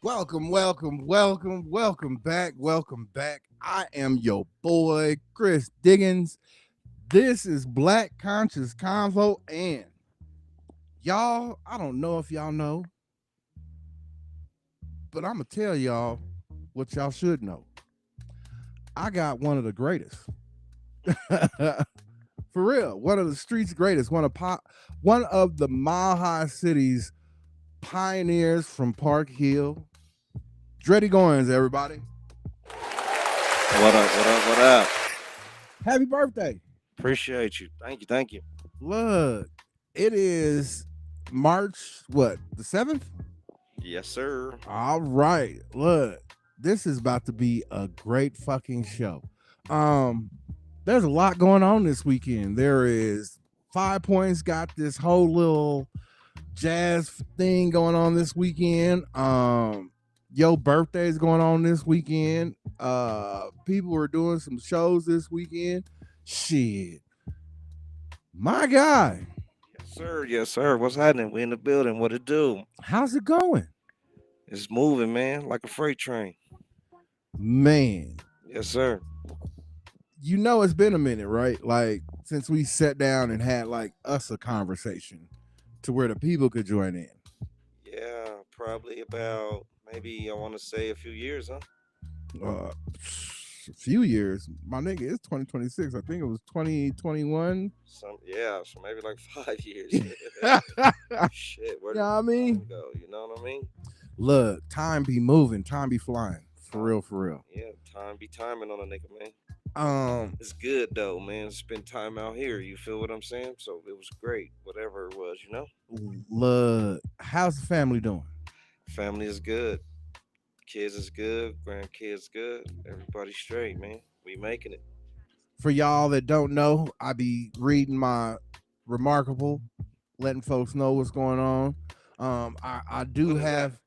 Welcome back. Welcome back. I am your boy, Chris Diggins. This is Black Conscious Convo. And y'all, I don't know if y'all know, but I'm going to tell y'all what y'all should know. I got one of the greatest. For real, one of the streets' greatest, one of the Mile High City's pioneers from Park Hill, Drettie Goines, everybody. What up? What up? What up? Happy birthday. Appreciate you. Thank you. Look, it is March, the 7th? Yes, sir. All right. Look, this is about to be a great fucking show. There's a lot going on this weekend. There is 5 Points got this whole little jazz thing going on this weekend. Your birthday is going on this weekend. People are doing some shows this weekend. Shit. My guy. Yes, sir. Yes, sir. What's happening? We in the building. What it do? How's it going? It's moving, man, like a freight train. Man. Yes, sir. You know it's been a minute, right? Like since we sat down and had like us a conversation to where the people could join in. Yeah, probably about maybe I want to say a few years, huh? A few years. My nigga, it's 2026. I think it was 2021. So maybe like 5 years. Shit, where You know what I did mean? time go? You know what I mean? Look, time be moving, time be flying. For real. Yeah, time be timing on a nigga, man. It's good though, man. Spend time out here. You feel what I'm saying? So it was great, whatever it was, you know. Look, how's the family doing? Family is good. Kids is good. Grandkids good. Everybody straight, man. We making it. For y'all that don't know, I be reading my Remarkable, letting folks know what's going on. I do have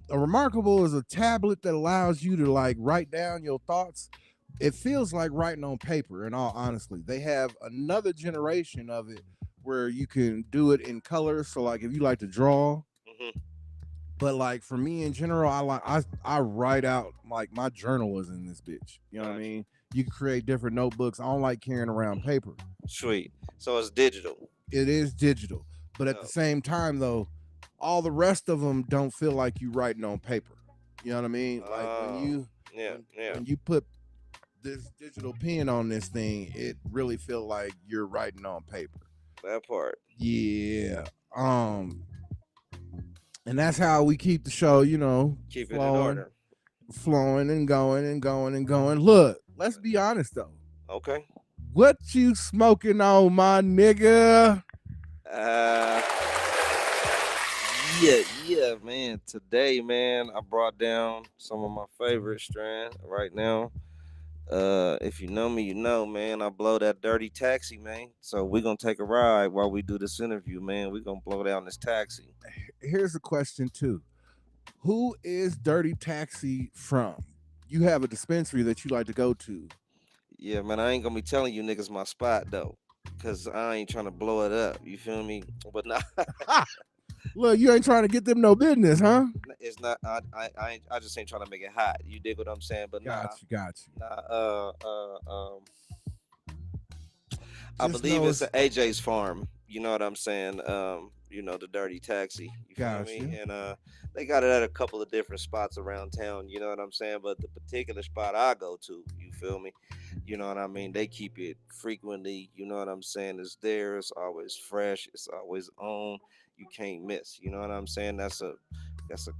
a Remarkable is a tablet that allows you to like write down your thoughts. It feels like writing on paper, in all honesty. They have another generation of it where you can do it in color. So like if you like to draw, but like for me in general, I write out like my journal is in this bitch. You know what I mean? You can create different notebooks. I don't like carrying around paper. Sweet. So it's digital. It is digital, but at the same time though, all the rest of them don't feel like you writing on paper. You know what I mean? Like when you put this digital pen on this thing, it really feel like you're writing on paper. That part. Yeah. And that's how we keep the show, you know, keep flowing, it in order. Flowing and going and going and going. Look, let's be honest though. Okay. What you smoking on, my nigga? Yeah, man. Today, man, I brought down some of my favorite strand right now. If you know me, you know, man, I blow that dirty taxi, man. So we're gonna take a ride while we do this interview, man. We're gonna blow down this taxi. Here's a question too. Who is Dirty Taxi from? You have a dispensary that you like to go to. Yeah, man, I ain't gonna be telling you niggas my spot though. Cause I ain't trying to blow it up. You feel me? But nah. Look, you ain't trying to get them no business, huh? It's not. I just ain't trying to make it hot. You dig what I'm saying? But got you. I believe it's an AJ's farm. You know what I'm saying? You know, the Dirty Taxi. You feel me? And they got it at a couple of different spots around town. You know what I'm saying? But the particular spot I go to, you feel me? You know what I mean? They keep it frequently. You know what I'm saying? It's there. It's always fresh. It's always on. You can't miss. You know what I'm saying? That's a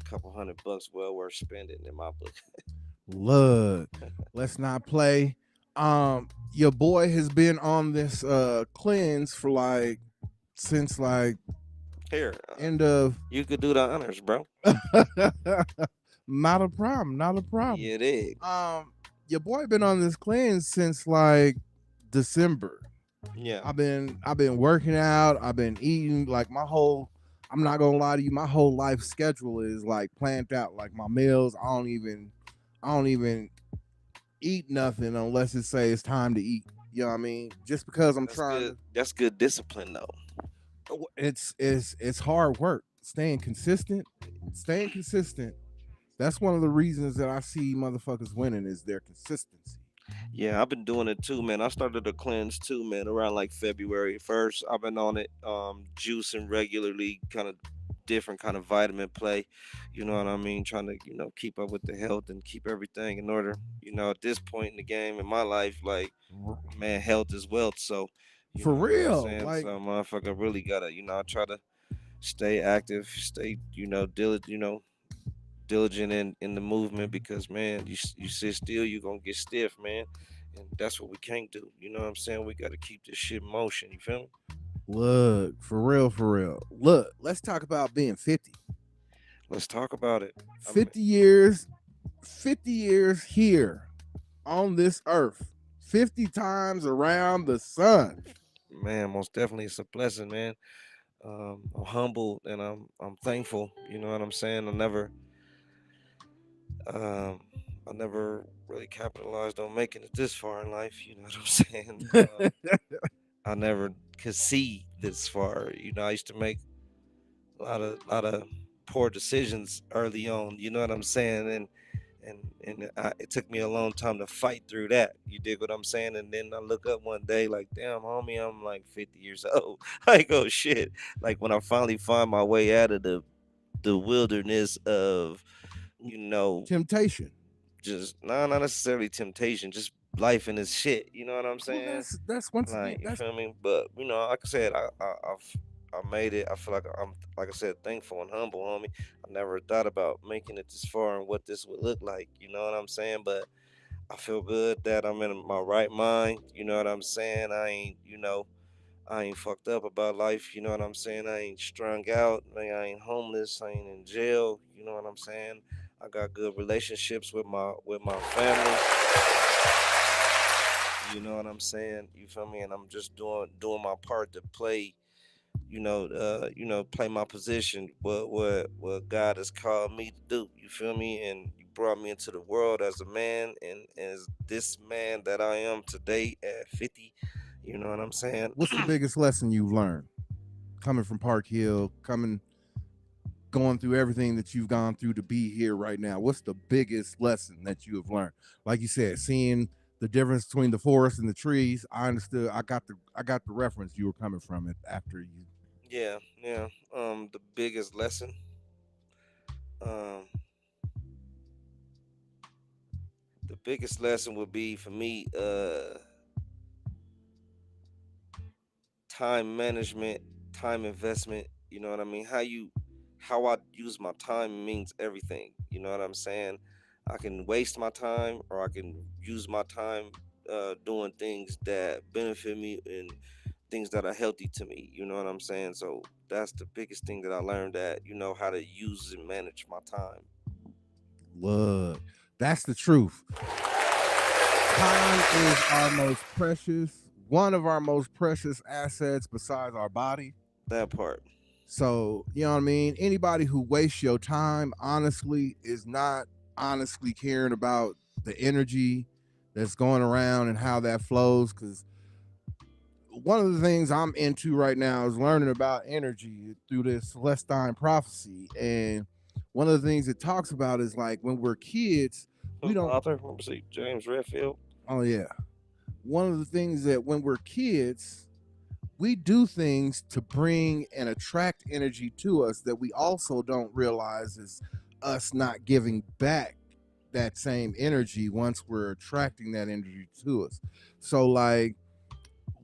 couple $100 well worth spending in my book. Look, let's not play. Your boy has been on this cleanse for since here end of. You could do the honors, bro. Not a problem. Yeah, it is. Your boy been on this cleanse since December. Yeah. I've been working out. I've been eating I'm not gonna lie to you, my whole life schedule is planned out. Like my meals, I don't even eat nothing unless it say it's time to eat. You know what I mean? Just because that's good discipline though. It's hard work. Staying consistent That's one of the reasons that I see motherfuckers winning is their consistency. Yeah, I've been doing it too, man. I started a cleanse too, man, around like February 1st. I've been on it, juicing regularly, kind of different kind of vitamin play. You know what I mean? Trying to, keep up with the health and keep everything in order. At this point in the game in my life, like, man, health is wealth. So, For what I'm real, saying? like, So, motherfucker really gotta, I try to stay active, stay, diligent in the movement because man, you sit still, you gonna get stiff, man, and that's what we can't do. You know what I'm saying? We got to keep this shit in motion. You feel me? look, for real, for real. Look, let's talk about being 50. Let's talk about it. 50 years, 50 years here on this earth, 50 times around the sun. Man, most definitely, it's a blessing, man. I'm humbled and I'm thankful. You know what I'm saying? Um, I never really capitalized on making it this far in life. You know what I'm saying? I never could see this far. I used to make a lot of poor decisions early on. You know what I'm saying? And it took me a long time to fight through that. You dig what I'm saying? And then I look up one day, like, damn, homie, I'm like 50 years old. I go, shit. Like when I finally find my way out of the wilderness of, you know, Temptation. just not necessarily temptation, just life and this shit. You know what I'm Well, saying? that's once again Like, you that's feel me? But like I said, I made it. I feel like I'm, like I said, thankful and humble, homie. I never thought about making it this far and what this would look like. You know what I'm saying? But I feel good that I'm in my right mind. You know what I'm saying? I ain't fucked up about life. You know what I'm saying? I ain't strung out. Like, I ain't homeless. I ain't in jail. You know what I'm saying? I got good relationships with my family. You know what I'm saying? You feel me? And I'm just doing my part to play, play my position. What God has called me to do. You feel me? And you brought me into the world as a man, and as this man that I am today at 50. You know what I'm saying? what's the biggest lesson you've learned coming from Park Hill, going through everything that you've gone through to be here right now? What's the biggest lesson that you have learned? Like you said, seeing the difference between the forest and the trees. I understood. I got the reference you were coming from it after you. Yeah, yeah. The biggest lesson. Um, the biggest lesson would be for me. Time management, time investment. You know what I mean? How I use my time means everything. You know what I'm saying? I can waste my time, or I can use my time doing things that benefit me and things that are healthy to me. You know what I'm saying? So that's the biggest thing that I learned, that how to use and manage my time. Look, that's the truth. Time is our most precious, one of our most precious assets besides our body. That part. So, you know what I mean? Anybody who wastes your time, honestly, is not honestly caring about the energy that's going around and how that flows. Because one of the things I'm into right now is learning about energy through this Celestine prophecy. And one of the things it talks about is like when we're kids, we Who's the don't, author? Let me see. James Redfield. oh, yeah. One of the things that when we're kids, we do things to bring and attract energy to us that we also don't realize is us not giving back that same energy once we're attracting that energy to us. So, like,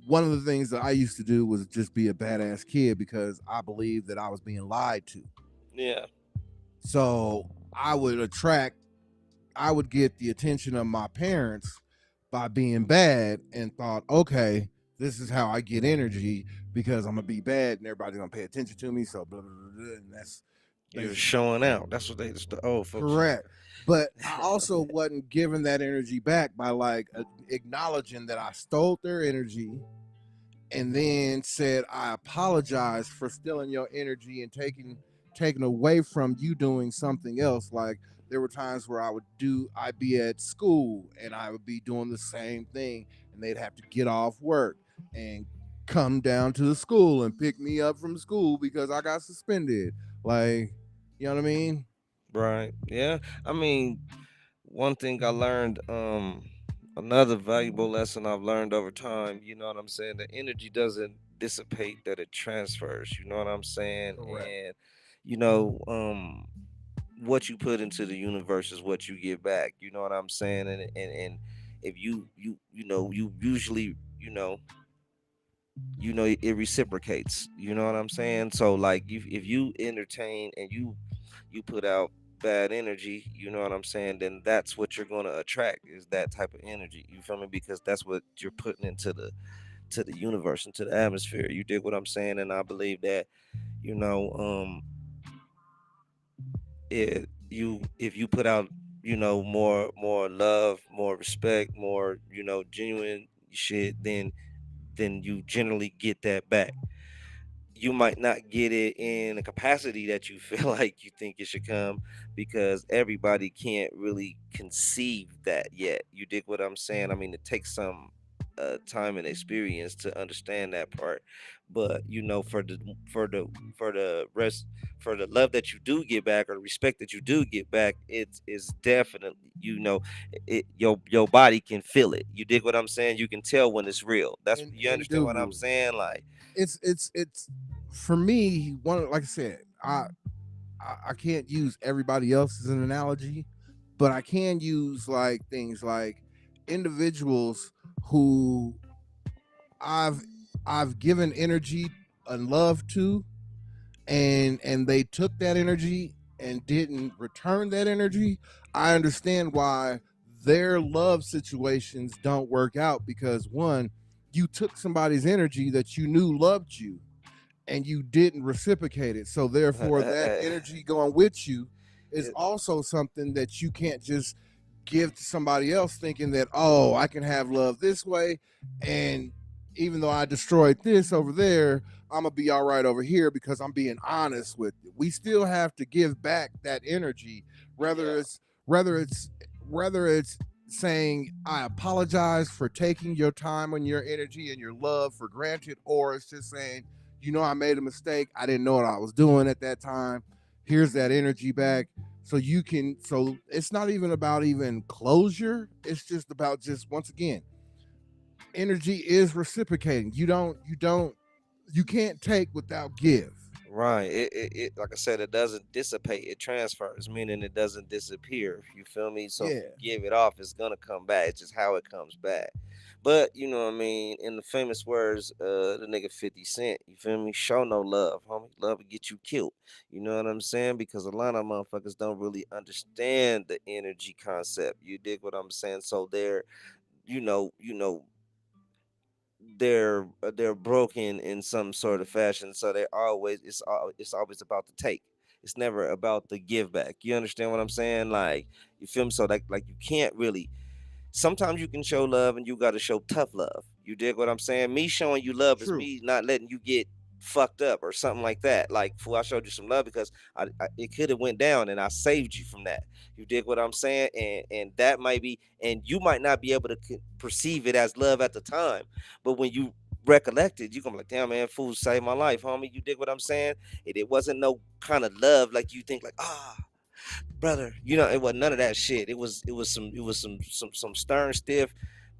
one of the things that I used to do was just be a badass kid because I believed that I was being lied to. Yeah. So, I would get the attention of my parents by being bad and thought, okay, this is how I get energy because I'm gonna be bad and everybody's gonna pay attention to me. So blah blah blah, blah and that's You're basically showing out. That's what the old folks used correct. But I also wasn't giving that energy back by like acknowledging that I stole their energy and then said I apologize for stealing your energy and taking away from you doing something else. Like there were times where I'd be at school and I would be doing the same thing and they'd have to get off work and come down to the school and pick me up from school because I got suspended. Like, you know what I mean? Right. Yeah. I mean, one thing I learned, another valuable lesson I've learned over time, you know what I'm saying? The energy doesn't dissipate, that it transfers, you know what I'm saying? Correct. And, you know, what you put into the universe is what you get back, you know what I'm saying? And if you usually, it reciprocates, you know what I'm saying? So like if you entertain and you put out bad energy, you know what I'm saying, then that's what you're going to attract, is that type of energy, you feel me? Because that's what you're putting into the universe, into the atmosphere, you dig what I'm saying? And I believe that, you know if you put out, more love, more respect, more, genuine shit, then you generally get that back. You might not get it in a capacity that you feel like you think it should come, because everybody can't really conceive that yet. You dig what I'm saying? I mean, it takes some time and experience to understand that part. But for the rest, for the love that you do get back, or the respect that you do get back, it's definitely, your body can feel it. You dig what I'm saying? You can tell when it's real. That's, you And understand what I'm dude, saying? Like, it's for me, one, like I said, I can't use everybody else as an analogy, but I can use like things like individuals who I've I've given energy and love to, and they took that energy and didn't return that energy. I understand why their love situations don't work out, because one, you took somebody's energy that you knew loved you and you didn't reciprocate it. So therefore, that energy going with you is it, also something that you can't just give to somebody else thinking that, oh, I can have love this way, and even though I destroyed this over there, I'm gonna be all right over here because I'm being honest with you. We still have to give back that energy, whether yeah, it's whether it's whether it's saying I apologize for taking your time and your energy and your love for granted, or it's just saying, I made a mistake. I didn't know what I was doing at that time. Here's that energy back. So it's not even about even closure. It's just about, just once again, energy is reciprocating. You can't take without give. right. Like I said, it doesn't dissipate. It transfers, meaning it doesn't disappear. You feel me? So if Yeah, you give it off, it's gonna come back. It's just how it comes back. But you know what I mean. In the famous words, the nigga 50 Cent. You feel me? Show no love, homie. Love will get you killed. You know what I'm saying? Because a lot of motherfuckers don't really understand the energy concept. You dig what I'm saying? So you know, you know, they're broken in some sort of fashion, so they always it's always about the take. It's never about the give back. You understand what I'm saying? Like, you feel me? So like you can't really, sometimes you can show love and you got to show tough love. You dig what I'm saying? Me showing you love is true. me not letting you get fucked up or something like that. Like, fool, I showed you some love because it could have went down and I saved you from that. You dig what I'm saying? And that might be, and you might not be able to perceive it as love at the time, but when you recollect it, you gonna be like, damn, man, fool saved my life, homie. You dig what I'm saying? It wasn't no kind of love like you think, like, brother, it wasn't none of that shit. It was some stern, stiff,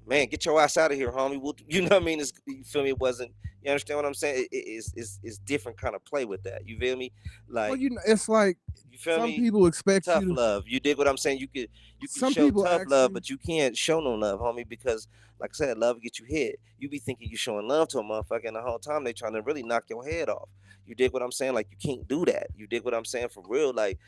man, get your ass out of here, homie. You know what I mean? You feel me? It wasn't. You understand what I'm saying? It's different kind of play with that. You feel me? Well, Like, it's like you feel some me? people expect you Tough to. love. You dig what I'm saying? You can Some show people tough love, actually. but you can't show no love, homie, because like I said, love will get you hit. You be thinking you showing love to a motherfucker, and the whole time they trying to really knock your head off. You dig what I'm saying? Like, you can't do that. You dig what I'm saying? For real, like,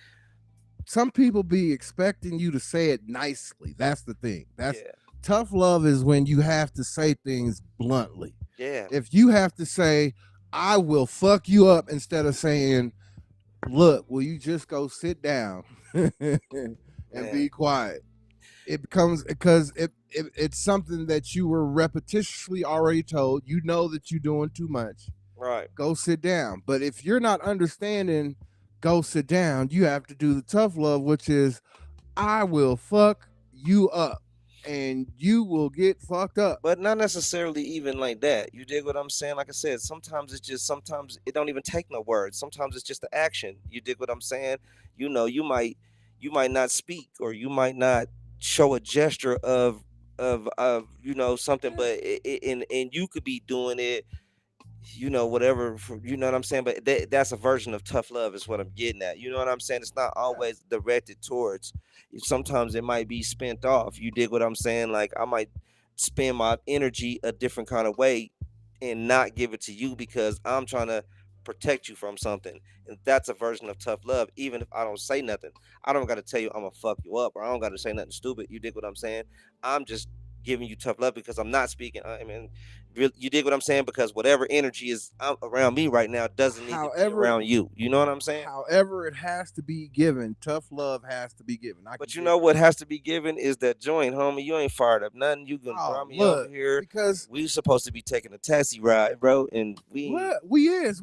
Some people be expecting you to say it nicely. That's the thing. That's yeah, tough love, is when you have to say things bluntly. yeah, If you have to say, I will fuck you up, instead of saying, look, will you just go sit down and man, be quiet? It becomes, because it's something that you were repetitiously already told. You know that you're doing too much. right. Go sit down. But if you're not understanding, go sit down, you have to do the tough love, which is, I will fuck you up and you will get fucked up. But not necessarily even like that. You dig what I'm saying? Like I said, sometimes it don't even take no words. Sometimes it's just the action. You dig what I'm saying? You might. you might not speak, or you might not show a gesture of something, but and you could be doing it, whatever, you know what I'm saying? But that's a version of tough love is what I'm getting at. You know what I'm saying? It's not always directed towards. Sometimes it might be spent off. You dig what I'm saying? Like, I might spend my energy a different kind of way and not give it to you because I'm trying to protect you from something. And that's a version of tough love. Even if I don't say nothing, I don't got to tell you I'm gonna fuck you up, or I don't got to say nothing stupid. You dig what I'm saying? I'm just giving you tough love because I'm not speaking. I mean, you dig what I'm saying? Because whatever energy is around me right now doesn't need to be However, around you. You know what I'm saying? however it has to be given, tough love has to be given. I can But you dig know that. what has to be given is that joint, homie. You ain't fired up nothing. You can Oh, brought me over look, here. because We supposed to be taking a taxi ride, bro, and we. look, we is.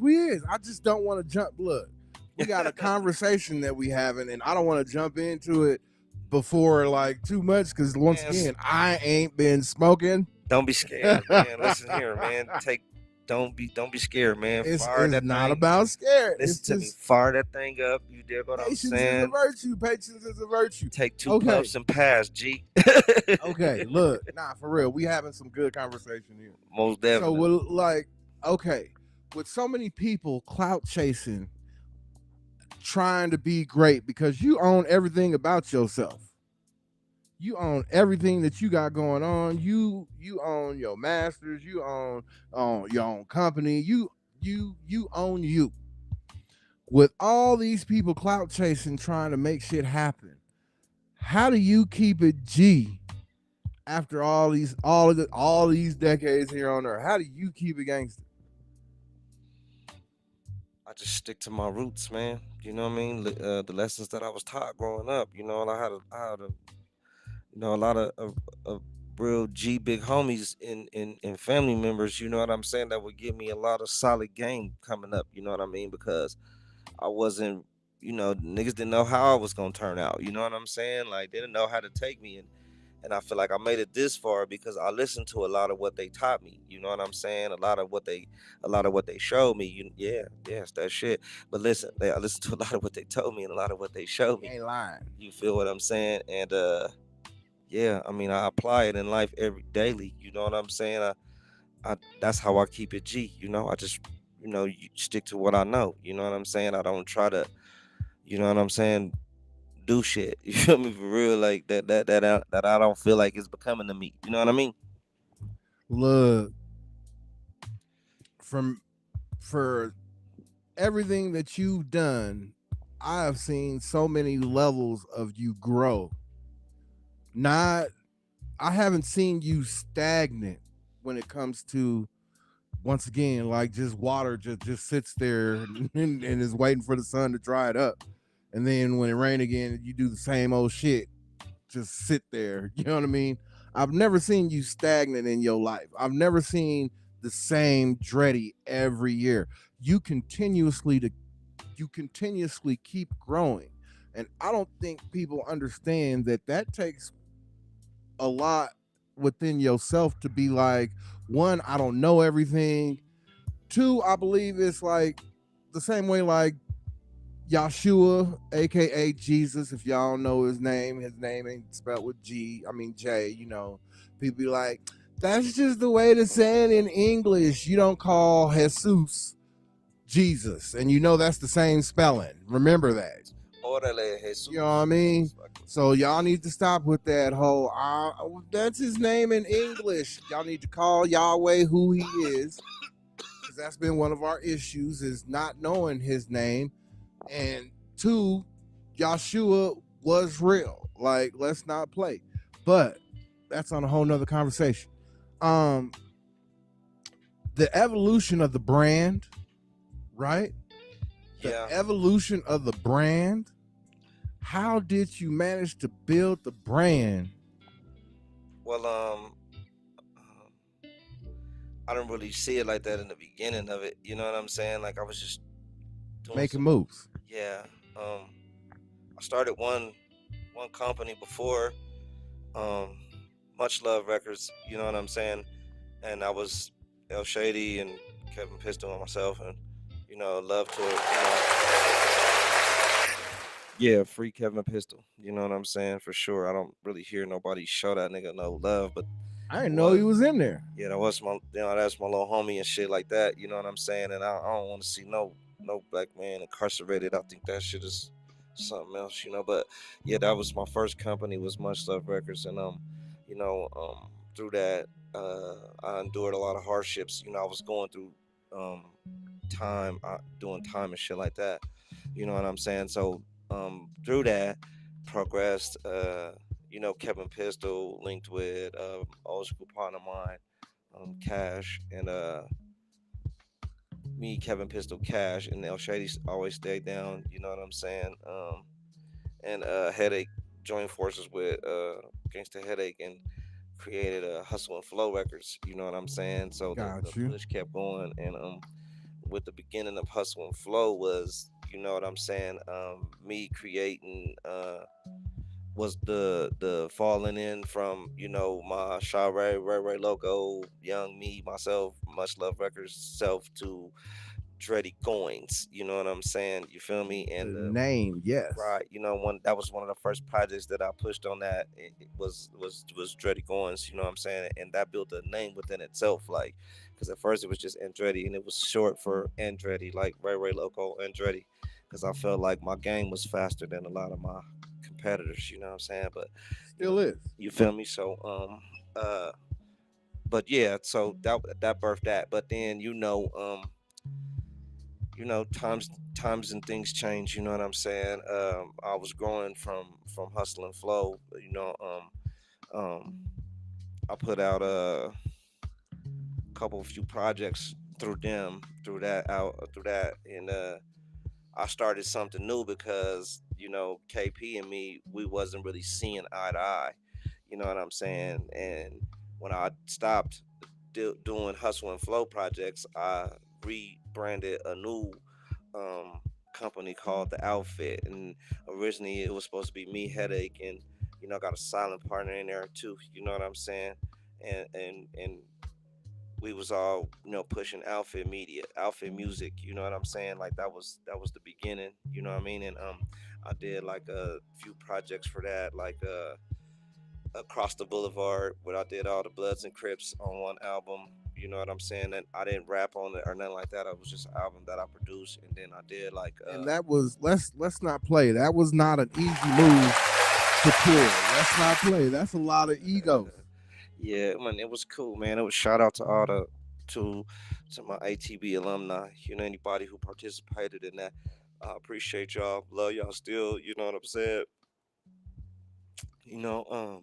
I just don't want to jump. Look, we got a conversation that we having, and I don't want to jump into it before like too much, because once Man, again, I ain't been smoking. don't be scared, man. Listen here, man. Don't be scared, man. Fire It's that not thing. about scared. It's Listen to me. just Fire that thing up. You dig what I'm patience is a saying? virtue. Patience is a virtue. Take 2 Okay. puffs and pass, G. Okay, look, nah, for real, we having some good conversation here. Most So definitely. we're like, okay, with so many people clout chasing, trying to be great because you own everything about yourself. You own everything that you got going on. You own your masters. You own your own company. You own you. With all these people clout chasing, trying to make shit happen, how do you keep it G after all these decades here on Earth? How do you keep it gangster? I just stick to my roots, man. You know what I mean? The lessons that I was taught growing up. And I had a lot of real G big homies and family members. You know what I'm saying? That would give me a lot of solid game coming up. You know what I mean? Because I wasn't, niggas didn't know how I was gonna turn out. You know what I'm saying? Like, they didn't know how to take me, and I feel like I made it this far because I listened to a lot of what they taught me. You know what I'm saying? A lot of what they showed me. It's that shit. But listen, I listened to a lot of what they told me and a lot of what they showed You me. ain't lying. You feel what I'm saying? And yeah, I mean, I apply it in life every daily. You know what I'm saying? I that's how I keep it G. I just you stick to what I know. You know what I'm saying? I don't try to, you know what I'm saying, do shit. You feel me, for real? Like that I don't feel like it's becoming to me. You know what I mean? Look, from for everything that you've done, I have seen so many levels of you grow. Not, I haven't seen you stagnant when it comes to, once again, like just water just sits there and is waiting for the sun to dry it up. And then when it rain again, you do the same old shit. Just sit there. You know what I mean? I've never seen you stagnant in your life. I've never seen the same Drettie every year. You continuously keep growing. And I don't think people understand that takes a lot within yourself to be like, one, I don't know everything. Two, I believe it's like the same way like Yeshua, aka Jesus. If y'all don't know his name ain't spelled with J. People be like, that's just the way to say it in English. You don't call Jesus Jesus, and that's the same spelling. Remember that. Orale, Jesus. You know what I mean? So y'all need to stop with that whole, that's his name in English. Y'all need to call Yahweh who he is, because that's been one of our issues, is not knowing his name. And two, Yeshua was real. Like, let's not play. But that's on a whole nother conversation. The evolution of the brand, right? Yeah. The evolution of the brand. How did you manage to build the brand? Well, I didn't really see it like that in the beginning of it. You know what I'm saying? Like, I was just making moves. Yeah. I started one company before, Much Love Records. You know what I'm saying? And I was El Shady and Kevin Pistol and myself, and love to Yeah, free Kevin Pistol. You know what I'm saying? For sure. I don't really hear nobody show that nigga no love, but I he didn't know he was. was in there. Yeah, that was my, that's my little homie and shit like that. You know what I'm saying? And I don't want to see no black man incarcerated. I think that shit is something else, you know. But yeah, that was my first company, was Much Love Records, and you know, through that, I endured a lot of hardships. You know, I was going through um time, doing time and shit like that. You know what I'm saying? So through that, progressed. You know, Kevin Pistol linked with old school partner of mine, Cash, and me, Kevin Pistol, Cash, and El Shady always stayed down. You know what I'm saying? And Headache joined forces with Gangsta Headache and created Hustle and Flow Records. You know what I'm saying? So the Got you. push kept going, and with the beginning of Hustle and Flow was, you know what I'm saying, me creating was the falling in from, you know, my Shaw Ray logo, young me, myself, Much Love Records self, to Drettie Goines. You know what I'm saying? You feel me? The And name, yes. right, you know, one that was one of the first projects that I pushed on that. It was Drettie Goines. You know what I'm saying? And that built a name within itself, like, because at first it was just Andretti, and it was short for Andretti, like Ray Loco Andretti, because I felt like my game was faster than a lot of my competitors. You know what I'm saying? But you know, Still is. you feel me? So but yeah, so that birthed that. But then, you know, times and things change. You know what I'm saying? I was growing from Hustle and Flow. You know, um, I put out a couple few projects through them, through that, and I started something new because, you know, KP and me, we wasn't really seeing eye to eye. You know what I'm saying? And when I stopped doing Hustle and Flow projects, I rebranded a new um, company called The Outfit. And originally it was supposed to be me, Headache, and, you know, I got a silent partner in there too. You know what I'm saying? And we was all, you know, pushing Outfit Media, Outfit Music. You know what I'm saying? Like that was the beginning. You know what I mean? And I did like a few projects for that, like Across the Boulevard, where I did all the Bloods and Crips on one album. You know what I'm saying? And I didn't rap on it or nothing like that. It was just an album that I produced, and then I did like And that was, let's not play. That was not an easy move to pull. Let's not play. That's a lot of egos. yeah, man, it was cool, man. It was shout out to all the to to my ATB alumni. You know, anybody who participated in that. I appreciate y'all. Love y'all still. You know what I'm saying? You know,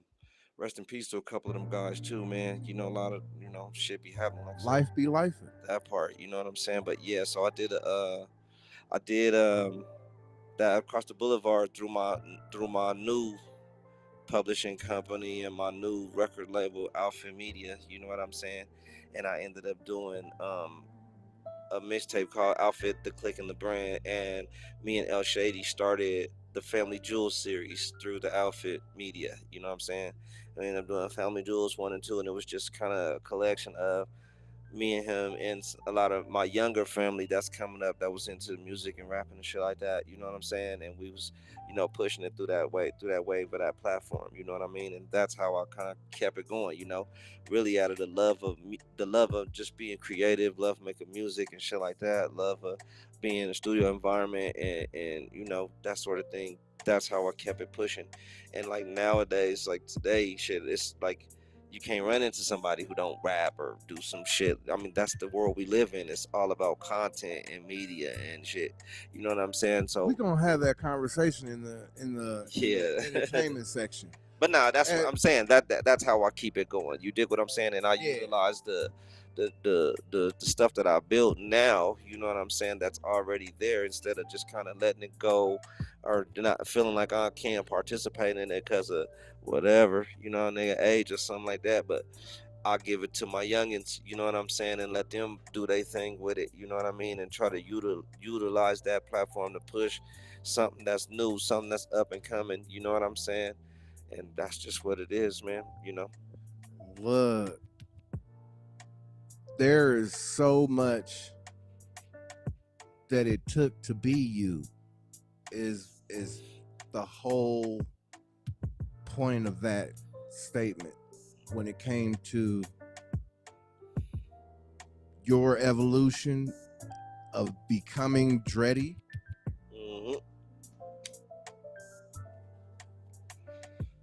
rest in peace to a couple of them guys too, man. You know, a lot of, you know, shit be happening, like I said, Life be life. that part. You know what I'm saying? But yeah, so I did that Across the Boulevard through my new publishing company and my new record label, Alpha Media. You know what I'm saying? And I ended up doing a mixtape called Outfit, the Click and the Brand, and me and El Shady started the Family Jewels series through the Outfit Media. You know what I'm saying? I ended up doing Family Jewels 1 and 2, and it was just kind of a collection of me and him and a lot of my younger family that's coming up that was into music and rapping and shit like that. You know what I'm saying? And we was, you know, pushing it through that wave of that platform. You know what I mean? And that's how I kind of kept it going. You know, really out of the love of the love of just being creative, love making music and shit like that, love of being in a studio environment, and you know, that sort of thing. That's how I kept it pushing. And like nowadays, like today, shit, it's like you can't run into somebody who don't rap or do some shit. I mean, that's the world we live in. It's all about content and media and shit. You know what I'm saying? We So gonna have that conversation in the yeah. entertainment section. But nah, that's what And I'm saying. That's how I keep it going. You dig what I'm saying? And I yeah, utilize the stuff that I built now. You know what I'm saying? That's already there, instead of just kind of letting it go, or not feeling like I can't participate in it because of whatever, you know, nigga age or something like that. But I'll give it to my youngins, you know what I'm saying, and let them do their thing with it, you know what I mean, and try to utilize that platform to push something that's new, something that's up and coming, you know what I'm saying, and that's just what it is, man. You know. look, there is so much that it took to be you. Is the whole point of that statement when it came to your evolution of becoming Drettie. Mm-hmm.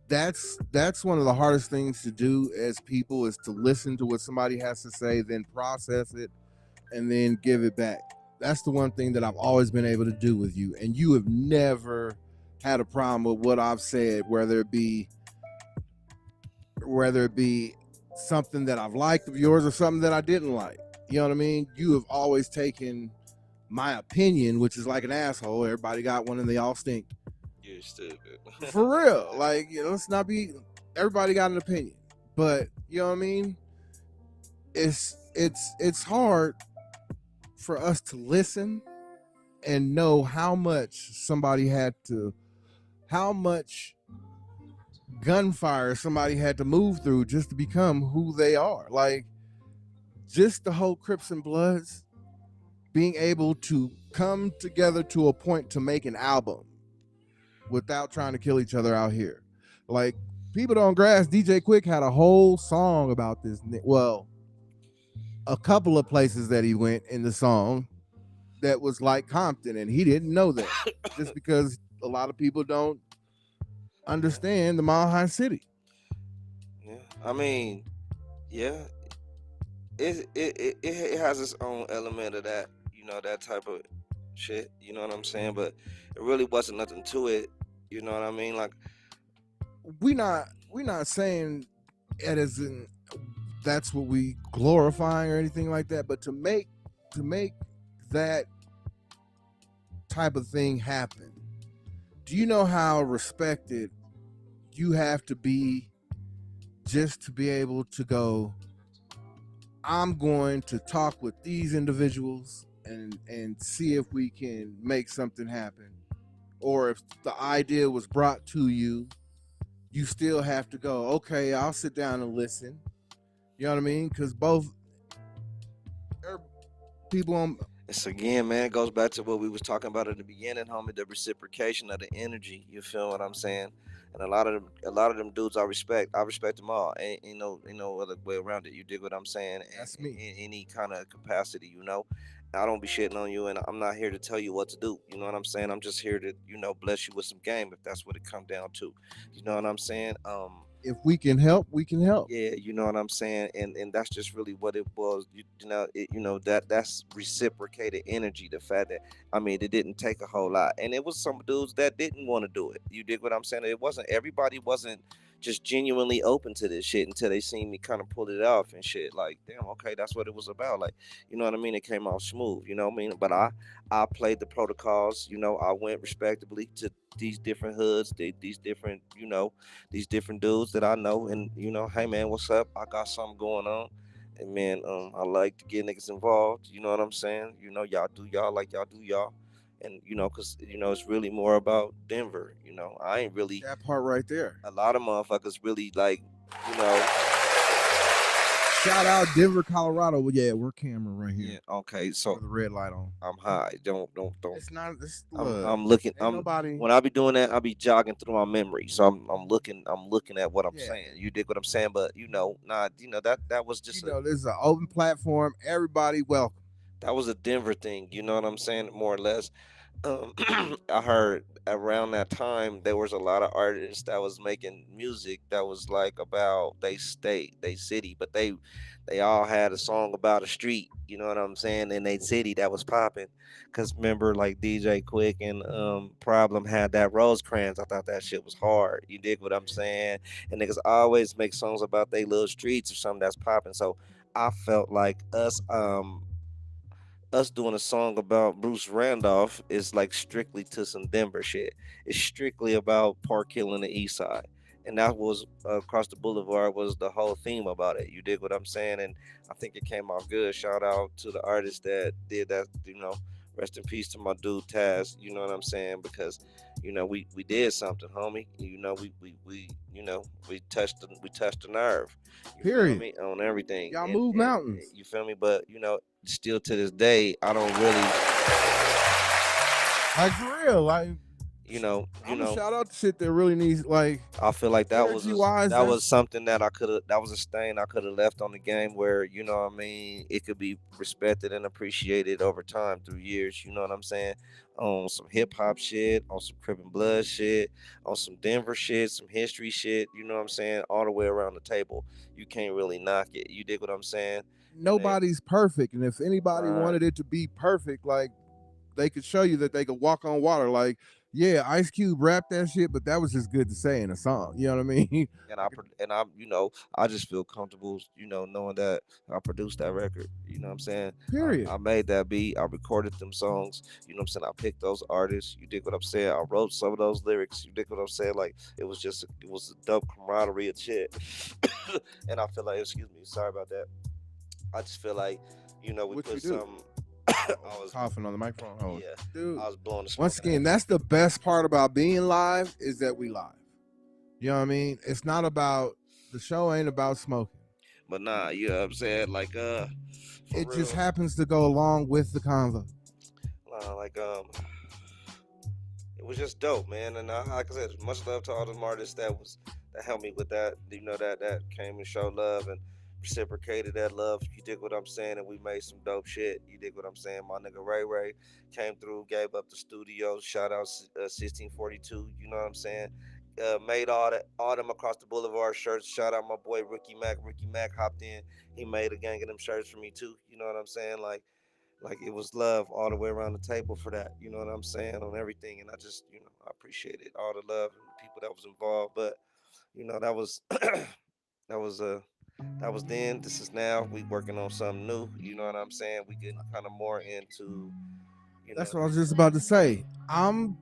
That's one of the hardest things to do as people, is to listen to what somebody has to say, then process it, and then give it back. That's the one thing that I've always been able to do with you, and you have never had a problem with what I've said, whether it be something that I've liked of yours or something that I didn't like. You know what I mean? You have always taken my opinion, which is like an asshole. Everybody got one and they all stink. You're stupid. For real. Like, let's not be, everybody got an opinion. But you know what I mean? It's hard for us to listen and know how much gunfire somebody had to move through just to become who they are. Like, just the whole Crips and Bloods being able to come together to a point to make an album without trying to kill each other out here. Like, People Don't Grass, DJ Quick had a whole song about this. Well, a couple of places that he went in the song that was like Compton, and he didn't know that just because a lot of people don't understand the Mile High City. Yeah, I mean, yeah, it has its own element of that, that type of shit. You know what I'm saying? But it really wasn't nothing to it. You know what I mean? Like, we not saying it as in that's what we glorifying or anything like that. But to make that type of thing happen, do you know how respected you have to be just to be able to go, I'm going to talk with these individuals and see if we can make something happen? Or if the idea was brought to you, you still have to go, okay, I'll sit down and listen. You know what I mean? Because both people on. It's again, man, it goes back to what we was talking about at the beginning, homie, the reciprocation of the energy. You feel what I'm saying? And a lot of them dudes I respect them all. Ain't no other way around it. You dig what I'm saying? That's me. In any kind of capacity, I don't be shitting on you, and I'm not here to tell you what to do. You know what I'm saying? I'm just here to, bless you with some game if that's what it come down to. You know what I'm saying? If we can help, we can help. Yeah, you know what I'm saying, and that's just really what it was. That's reciprocated energy. The fact that, I mean, it didn't take a whole lot, and it was some dudes that didn't want to do it. You dig what I'm saying? Everybody wasn't just genuinely open to this shit until they seen me kind of pull it off and shit. Like, damn, okay, that's what it was about. Like, you know what I mean? It came out smooth. You know what I mean? But I played the protocols. I went respectably to these different hoods, these different, these different dudes that I know, and hey man, what's up? I got something going on, and man, I like to get niggas involved. You know what I'm saying? Y'all do y'all like y'all do y'all, and cause it's really more about Denver. I ain't really that part right there. A lot of motherfuckers really like, you know. Shout out Denver, Colorado. Well, yeah, we're camera right here. Yeah, okay, so with the red light on. I'm high. Don't. It's not. It's, I'm looking. When I be doing that, I be jogging through my memory. So I'm looking at what I'm saying. You dig what I'm saying? But that was just. This is an open platform. Everybody welcome. That was a Denver thing. You know what I'm saying? More or less. I heard around that time there was a lot of artists that was making music that was like about they state, they city, but they all had a song about a street. You know what I'm saying? In they city that was popping. Cause remember, like DJ Quick and Problem had that Rosecrans. I thought that shit was hard. You dig what I'm saying? And niggas always make songs about they little streets or something that's popping. So I felt like us doing a song about Bruce Randolph is like strictly to some Denver shit. It's strictly about Park Hill and the East Side. And that was across the boulevard was the whole theme about it. You dig what I'm saying? And I think it came out good. Shout out to the artist that did that, rest in peace to my dude Taz, you know what I'm saying? Because, we did something, homie. We touched the nerve. Period. Feel me? On everything. Y'all move mountains. You feel me? But still to this day, I don't really like for real. Like I'm gonna shout out the shit that really needs, like, I feel like energy wise. that was something that that was a stain I could have left on the game where, what I mean, it could be respected and appreciated over time through years, you know what I'm saying? On some hip hop shit, on some Crip and Blood shit, on some Denver shit, some history shit, you know what I'm saying? All the way around the table. You can't really knock it. You dig what I'm saying? Nobody's perfect, and if anybody Right. wanted it to be perfect, like, they could show you that they could walk on water. Like, yeah, Ice Cube rapped that shit, but that was just good to say in a song. You know what I mean? I just feel comfortable, knowing that I produced that record. You know what I'm saying? Period. I made that beat. I recorded them songs. You know what I'm saying? I picked those artists. You dig what I'm saying? I wrote some of those lyrics. You dig what I'm saying? Like, it was a dope camaraderie of shit. And I feel like, excuse me, sorry about that. I just feel like, we What put you do? some. I was coughing on the microphone. Oh, Yeah, dude. I was blowing the smoke. Once again, that's the best part about being live, is that we live. You know what I mean? It's not about, the show ain't about smoking. But nah, you know what I'm saying? Like, it real. just happens to go along with the convo. Like, it was just dope, man. And like I said, much love to all them artists that helped me with that. That came and showed love and reciprocated that love. You dig what I'm saying? And we made some dope shit. You dig what I'm saying? My nigga Ray came through, gave up the studio. Shout out 1642. You know what I'm saying? Made all them across the boulevard shirts. Shout out my boy Ricky Mac. Ricky Mac hopped in. He made a gang of them shirts for me too. You know what I'm saying? Like it was love all the way around the table for that. You know what I'm saying? On everything. And I just, I appreciated all the love and the people that was involved. But, that was that was then. This is now. We working on something new. You know what I'm saying? We getting kind of more into, That's what I was just about to say. I'm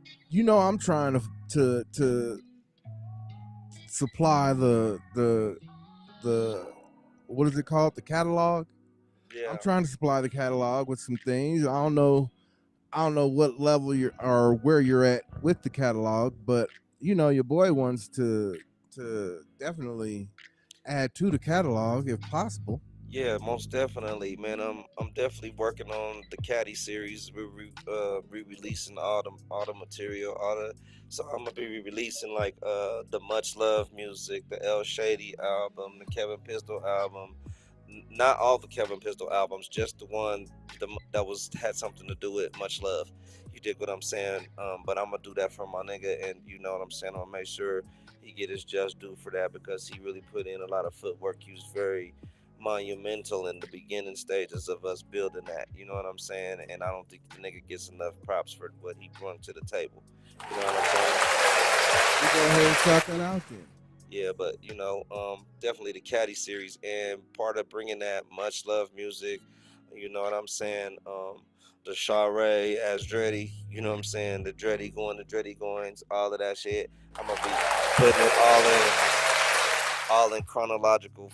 trying to supply the what is it called? The catalog. Yeah. I'm trying to supply the catalog with some things. I don't know what level you're or where you're at with the catalog, but your boy wants to definitely add to the catalog if possible. Yeah, most definitely, man. I'm definitely working on the Caddy series. We're re-releasing all the material, so I'm gonna be re-releasing like the Much Love music, the El Shady album, the Kevin Pistol album. Not all the Kevin Pistol albums, just the one that had something to do with Much Love. You dig what I'm saying? But I'm gonna do that for my nigga, and you know what I'm saying. I'm gonna make sure he get his just due for that because he really put in a lot of footwork. He was very monumental in the beginning stages of us building that. You know what I'm saying? And I don't think the nigga gets enough props for what he brought to the table. You know what I'm saying? You go ahead and shout that out there. Yeah, but definitely the Caddy series and part of bringing that Much Love music. You know what I'm saying? The Shawray as Drettie, you know what I'm saying? The Drettie Goines, all of that shit. I'm gonna be putting it all in chronological,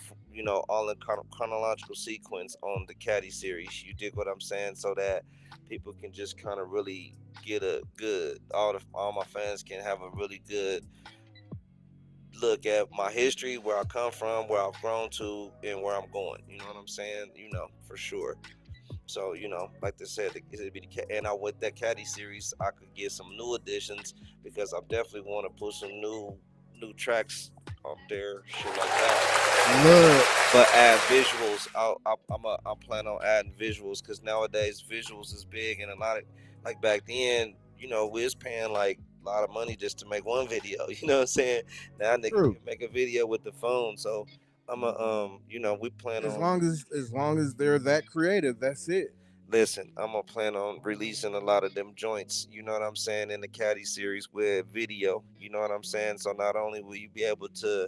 all in chronological sequence on the Caddy series. You dig what I'm saying? So that people can just kind of really get a good, all my fans can have a really good look at my history, where I come from, where I've grown to, and where I'm going. You know what I'm saying? For sure. So, like they said, it'd be and with that Caddy series, I could get some new additions because I definitely want to put some new tracks up there, shit like that. Look, but add visuals. I plan on adding visuals because nowadays visuals is big, and a lot of like back then, we was paying like a lot of money just to make one video. You know what I'm saying? Now niggas can make a video with the phone. So I'm we plan as on long as they're that creative, that's it. listen, I'm gonna plan on releasing a lot of them joints, you know what I'm saying, in the Caddy series with video, you know what I'm saying? So not only will you be able to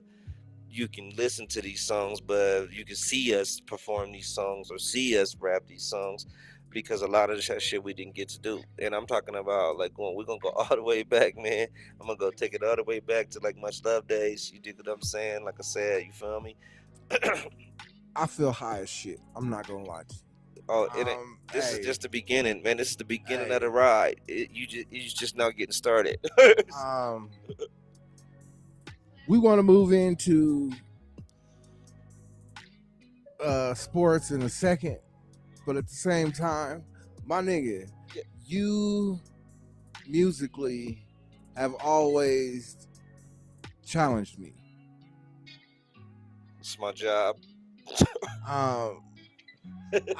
you can listen to these songs, but you can see us perform these songs or see us rap these songs because a lot of that shit we didn't get to do. And I'm talking about like we're gonna go all the way back, man. I'm gonna go take it all the way back to like Much Love days. You dig what I'm saying? Like I said, you feel me? I feel high as shit. I'm not gonna lie to you. Oh, this is just the beginning, man. This is the beginning of the ride. You just now getting started. We want to move into sports in a second, but at the same time, my nigga, you musically have always challenged me. It's my job. I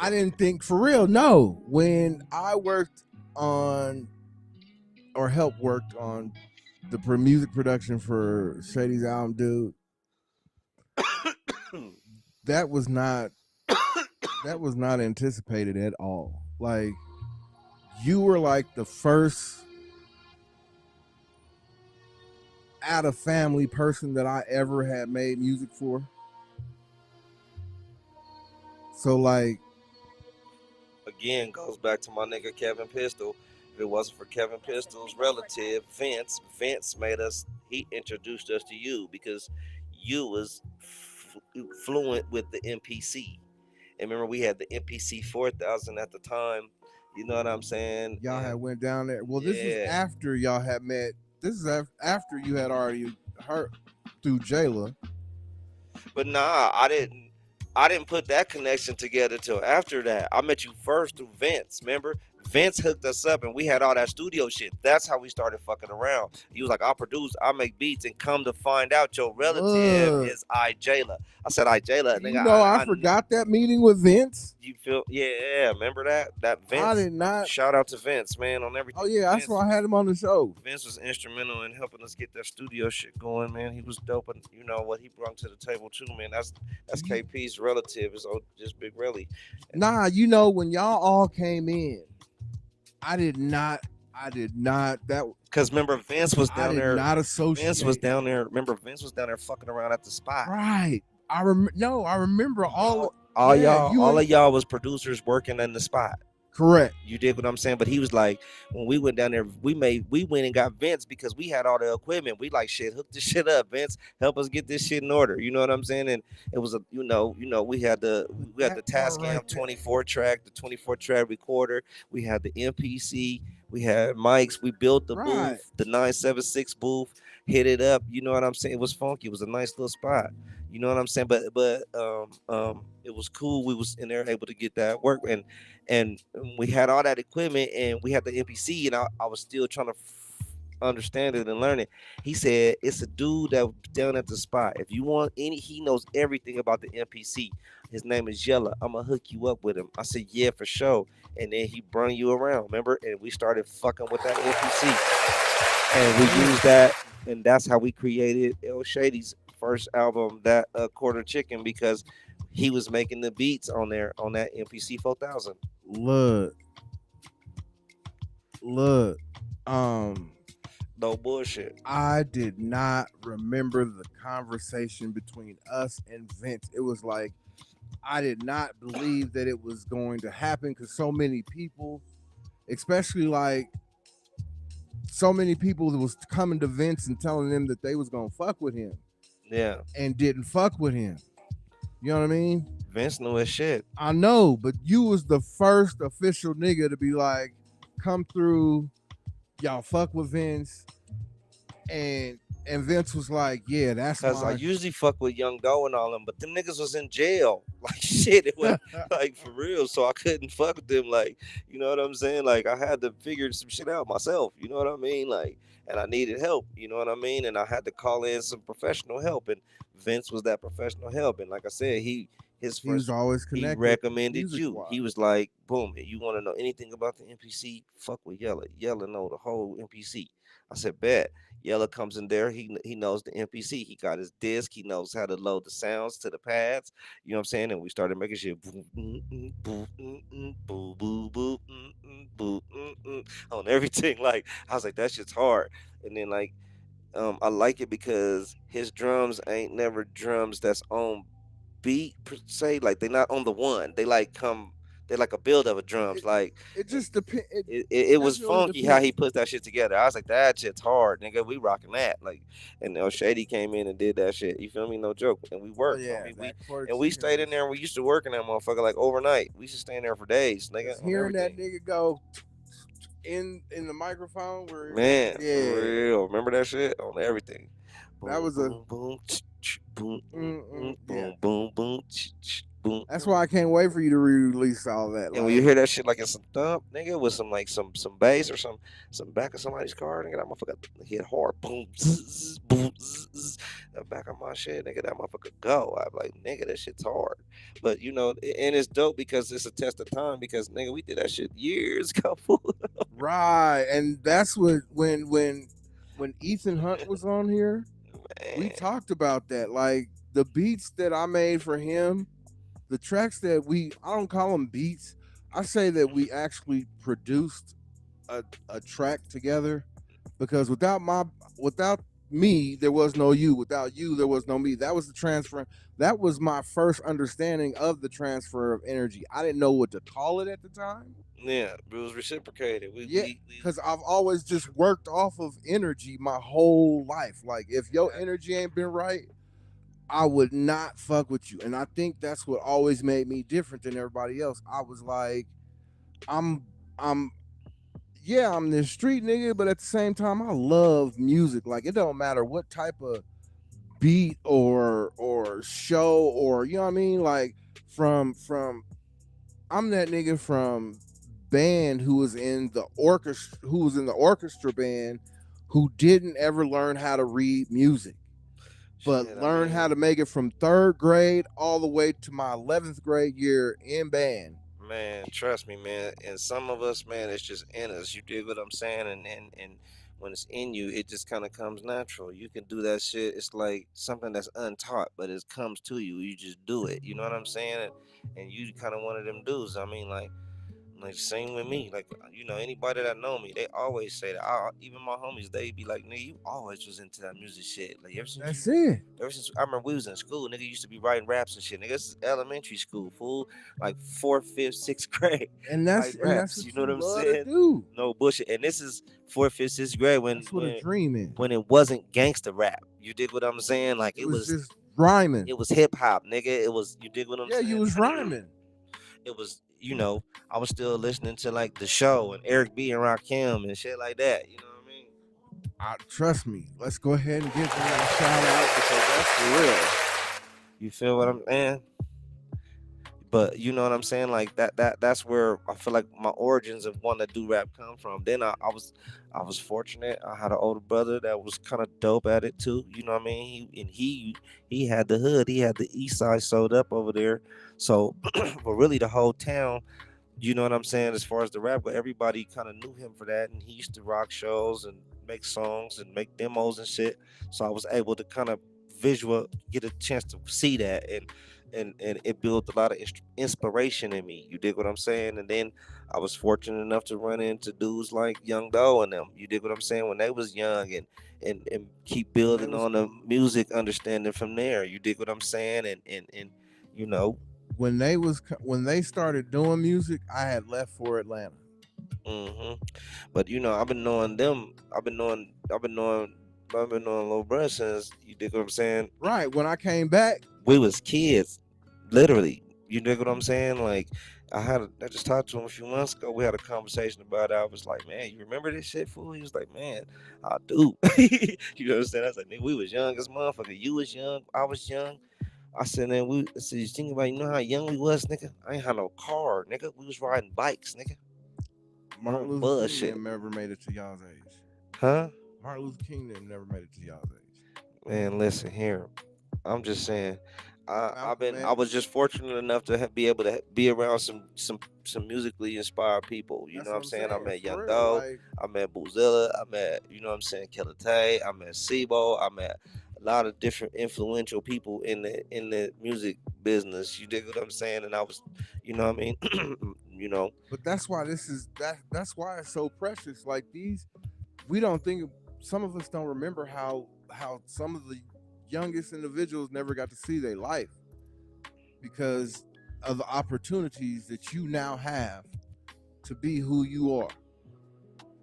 didn't think for real. No, when I worked on or helped worked on the music production for Shady's album, dude, that was not anticipated at all. Like, you were like the first out of family person that I ever had made music for. So like, again, goes back to my nigga Kevin Pistol. If it wasn't for Kevin Pistol's relative Vince made us. He introduced us to you because you was fluent with the MPC. And remember, we had the MPC 4000 at the time. You know what I'm saying? Y'all had went down there. Well, this is yeah. after y'all had met. This is after you had already heard through Jayla. But nah, I didn't put that connection together till after that. I met you first through Vince. Remember, Vince hooked us up, and we had all that studio shit. That's how we started fucking around. He was like, "I'll produce, I'll make beats," and come to find out, your relative is Jayla. I said, Jayla, nigga. You know, I forgot that meeting with Vince. You feel? Yeah. Remember that? That Vince. I did not. Shout out to Vince, man, on everything. Oh yeah, that's why I had him on the show. Vince was instrumental in helping us get that studio shit going, man. He was dope, and you know what he brought to the table too, man. That's KP's relative, is just Big Relly. Nah, you know, when y'all all came in, I did not that because remember Vince was down there. Not associate. Vince was down there. Remember Vince was down there fucking around at the spot. Right. I remember all of y'all was producers working in the spot. Correct. You did what I'm saying, but he was like, when we went down there, we went and got Vince because we had all the equipment. We like, shit, hook this shit up, Vince, help us get this shit in order. You know what I'm saying? And it was we had the Tascam 24 track, the 24 track recorder. We had the MPC. We had mics. We built the booth, the 976 booth. Hit it up. You know what I'm saying? It was funky. It was a nice little spot. You know what I'm saying? But it was cool. We was in there able to get that work, and we had all that equipment, and we had the MPC, and I was still trying to understand it and learn it. He said it's a dude that was down at the spot. If you want he knows everything about the MPC. His name is Yella. I'm gonna hook you up with him. I said, yeah, for sure. And then he brung you around, remember? And we started fucking with that MPC, and we used that, and that's how we created El Shady's first album, that Quarter Chicken, because he was making the beats on there on that MPC 4000. Look, no bullshit. I did not remember the conversation between us and Vince. It was like, I did not believe that it was going to happen because so many people, especially like so many people that was coming to Vince and telling them that they was gonna fuck with him. Yeah. And didn't fuck with him. You know what I mean? Vince knew his shit. I know, but you was the first official nigga to be like, come through, y'all fuck with Vince. And Vince was like, yeah, that's because I usually fuck with Young Doe and all them, but them niggas was in jail. Like shit, it was like for real. So I couldn't fuck with them. Like, you know what I'm saying? Like I had to figure some shit out myself. You know what I mean? Like, and I needed help. You know what I mean? And I had to call in some professional help. And Vince was that professional help. And like I said, he was always connected. He recommended you. He was like, boom, you want to know anything about the MPC? Fuck with Yella. Yella know the whole MPC. I said, bet. Yella comes in there. He knows the MPC. He got his disc. He knows how to load the sounds to the pads. You know what I'm saying? And we started making shit on everything. Like I was like, that shit's hard. And then like, I like it because his drums ain't never drums that's on beat per se. Like they're not on the one. They like come. They're like a build of a drums. Like it just depends. It was funky how he put that shit together. I was like, that shit's hard, nigga. We rocking that. Like, and Shady came in and did that shit. You feel me? No joke. And we worked. Oh, yeah, we stayed in there. And we used to work in that motherfucker like overnight. We used to stay in there for days, nigga. Hearing that nigga go in the microphone, where man, yeah, for real. Remember that shit on everything. Boom, that was boom, boom, boom, boom, boom, boom, boom, boom, boom. That's why I can't wait for you to re-release all that. And when you Like, hear that shit like it's a thump, nigga, with some like some bass or some back of somebody's car, nigga, that motherfucker hit hard, boom, zzz, boom, zzz, the back of my shit, nigga, that motherfucker go. I'm like, nigga, that shit's hard. But and it's dope because it's a test of time because nigga, we did that shit years ago. right, and that's what when Ethan Hunt was on here, we Man, talked about that. Like the beats that I made for him, the tracks that I don't call them beats. I say that we actually produced a track together because without me there was no you, without you there was no me. That was the transfer. That was my first understanding of the transfer of energy. I didn't know what to call it at the time. yeah, it was reciprocated. Yeah, because I've always just worked off of energy my whole life. Like if your energy ain't been right, I would not fuck with you. And I think that's what always made me different than everybody else. I was like, I'm I'm yeah, I'm this street nigga, but at the same time I love music. Like it don't matter what type of beat or show or you know what I mean? Like from I'm that nigga from band who was in the orchestra band who didn't ever learn how to read music but shit. I learned how mean, to make it from third grade all the way to my 11th grade year in band. man, trust me, man. And some of us, man, it's just in us. You dig what I'm saying? And when it's in you, it just kind of comes natural. You can do that shit. It's like something that's untaught, but it comes to you. You just do it. You know what I'm saying? And you kind of one of them dudes. I mean, like same with me. Like anybody that know me, they always say that. Even my homies, they be like, "Nigga, you always was into that music shit. Like That's it. ever since I remember we was in school, nigga used to be writing raps and shit. Nigga, this is elementary school, fool. Like fourth, fifth, sixth grade, And writing that's raps. You what know you what I'm love to saying? do. No bullshit. And this is fourth, fifth, sixth grade That's what a dream is. when it wasn't gangster rap. You dig what I'm saying? Like It was just rhyming. it was hip hop, nigga. It was you dig what I'm Yeah, you saying? was rhyming. It was I was still listening to like the show and Eric B and Rakim and shit like that. You know what I mean? Trust me. Let's go ahead and give them that shout out because that's for real. You feel what I'm saying? But you know what I'm saying? Like that's where I feel like my origins of wanting to do rap come from. Then I was fortunate. I had an older brother that was kind of dope at it too. You know what I mean? He had the hood. He had the east side sewed up over there. So, but really the whole town. You know what I'm saying? As far as the rap, but everybody kind of knew him for that, and he used to rock shows and make songs and make demos and shit. So I was able to kind of get a chance to see that, and it built a lot of inspiration in me. You dig what I'm saying? And then I was fortunate enough to run into dudes like Young Doe and them. You dig what I'm saying? When they was young and keep When they building was on the music understanding from there. You dig what I'm saying? And you know. when they started doing music, I had left for Atlanta. hmm But I've been knowing them. I've been knowing Lil Bruh since you dig what I'm saying. Right. When I came back, We was kids, literally. You dig what I'm saying? Like I just talked to him a few months ago. We had a conversation about it. I was like, man, you remember this shit, fool? He was like, man, I do. You know what I'm saying? I was like, nigga, we was young as motherfucker. You was young. I was young. I said, man, I said, you think about, you know how young we was, nigga? I ain't had no car, nigga. We was riding bikes, nigga. Martin On Luther King bullshit. never made it to y'all's age. Huh? Martin Luther King never made it to y'all's age. Man, listen here. I'm just saying. Malcolm I was X. just fortunate enough to be able to be around some musically inspired people. You know That's what what I'm I'm saying? I saying. met Young For real. Doe, Like, I met Boozilla, I met what I'm saying, Killer Tay, I met Sibo, I met a lot of different influential people in the music business. You dig what I'm saying? And I was, you know what I mean? you know, but that's why that's why it's so precious. Like we don't think some of us don't remember how some of the youngest individuals never got to see their life because of the opportunities that you now have to be who you are.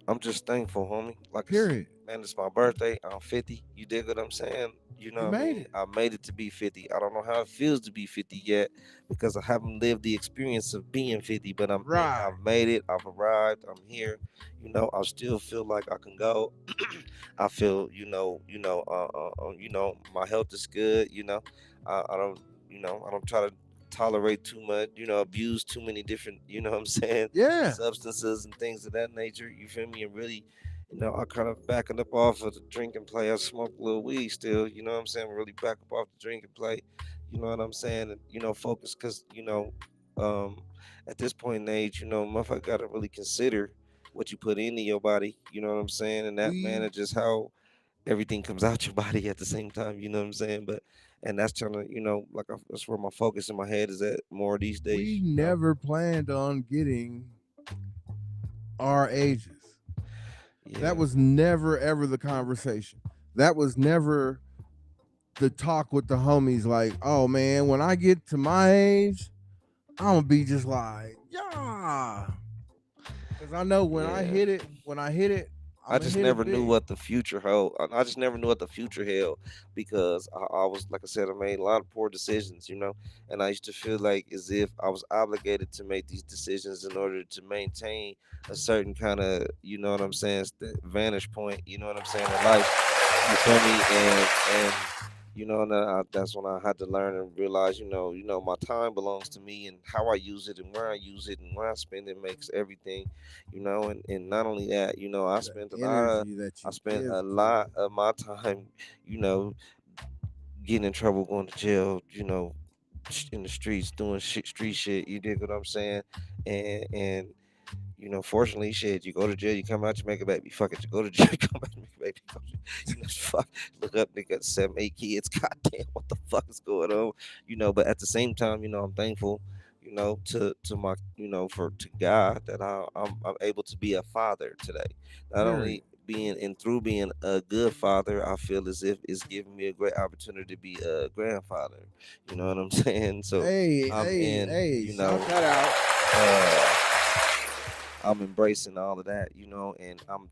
I'm just thankful, homie. Like I said, Period. man, it's my birthday. I'm 50. You dig what I'm saying? You You know what I made mean? it. I made it to be 50. I don't know how it feels to be 50 yet because I haven't lived the experience of being 50, but Right. I've made it. I've arrived. I'm here. I still feel like I can go. I feel, my health is good. I don't, I don't try to tolerate too much, abuse too many different, what I'm saying, Yeah. substances and things of that nature. You feel me? And really, I kind of backing up off of the drink and play. I smoke a little weed still, you know what I'm saying? Really back up off the drink and play, you know what I'm saying? And, focus because, um, at this point in age, motherfucker got to really consider what you put into your body, you know what I'm saying? And that manages how everything comes out your body at the same time, you know what I'm saying? But, and that's trying to, that's where my focus in my head is at more these days. We never planned on getting our ages. Yeah. That was never ever the conversation. That was never the talk with the homies. Like, oh man, when I get to my age, I'm gonna be just like, yeah. Because I know when I hit it, I just never knew what the future held. I just never knew what the future held because I was, like I said, I made a lot of poor decisions, and I used to feel like as if I was obligated to make these decisions in order to maintain a certain kind of, you know what I'm saying, vantage point, you know what I'm saying, in life. You feel me? And and that's when I had to learn and realize, my time belongs to me, and how I use it and where I use it and where I spend it makes everything, and not only that, I spent a lot of my time, you know, getting in trouble, going to jail, in the streets, doing street shit. You dig what I'm saying? And fortunately, shit, you go to jail, you come out, you make a baby. Fuck it, you go to jail, you come out, you make a baby. Fuck, look up, they got 7, 8 kids. Goddamn, what the fuck is going on? But at the same time, I'm thankful, to my, for to God that I'm able to be a father today. Not only being and through being a good father, I feel as if it's giving me a great opportunity to be a grandfather. You know what I'm saying? So shout that out. I'm embracing all of that, and I'm,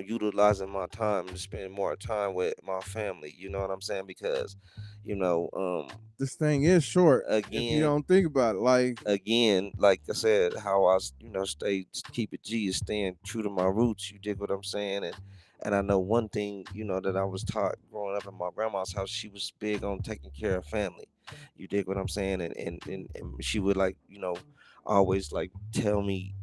utilizing my time to spend more time with my family. You know what I'm saying? Because, this thing is short. Again, if you don't think about it, like I said, how I, keep it G is staying true to my roots. You dig what I'm saying? And I know one thing, that I was taught growing up in my grandma's house. She was big on taking care of family. You dig what I'm saying? And she would, like, always, like, tell me,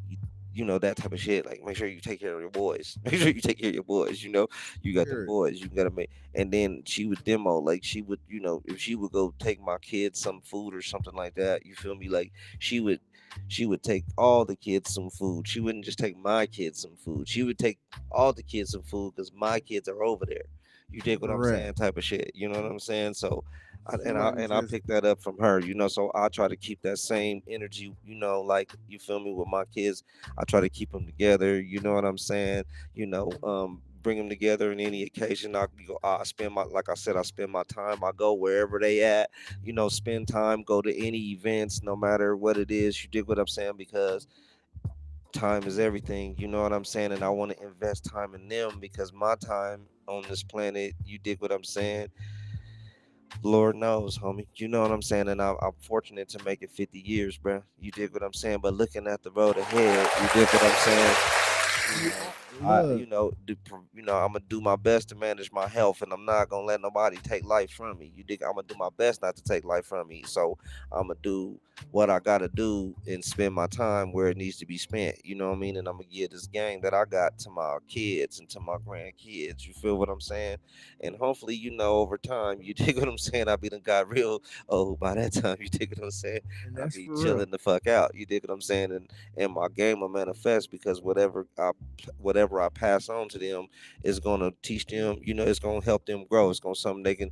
that type of shit. Like, make sure you take care of your boys. Make sure you take care of your boys. You got the boys. You gotta make. And then she would demo, like, she would, if she would go take my kids some food or something like that. You feel me? Like, she would take all the kids some food. She wouldn't just take my kids some food. She would take all the kids some food because my kids are over there. You dig what I'm saying? Type of shit. You know what I'm saying? So, I picked that up from her. So I try to keep that same energy. Like, you feel me, with my kids. I try to keep them together. You know what I'm saying? Bring them together in any occasion. I spend my, like I said, I spend my time. I go wherever they at. Spend time. Go to any events, no matter what it is. You dig what I'm saying? Because time is everything. You know what I'm saying? And I want to invest time in them because my time on this planet. You dig what I'm saying? Lord knows, homie. You know what I'm saying? And I'm fortunate to make it 50 years, bro. You dig what I'm saying? But looking at the road ahead, you dig what I'm saying? I'm gonna do my best to manage my health, and I'm not gonna let nobody take life from me. You dig? I'm gonna do my best not to take life from me. So I'm gonna do what I gotta do and spend my time where it needs to be spent. You know what I mean? And I'm gonna give this game that I got to my kids and to my grandkids. You feel what I'm saying? And hopefully, over time, you dig what I'm saying? I be done got real old by that time. You dig what I'm saying? I be chilling the fuck out. You dig what I'm saying? And my game will manifest because whatever I pass on to them is gonna teach them. It's gonna help them grow. It's gonna something they can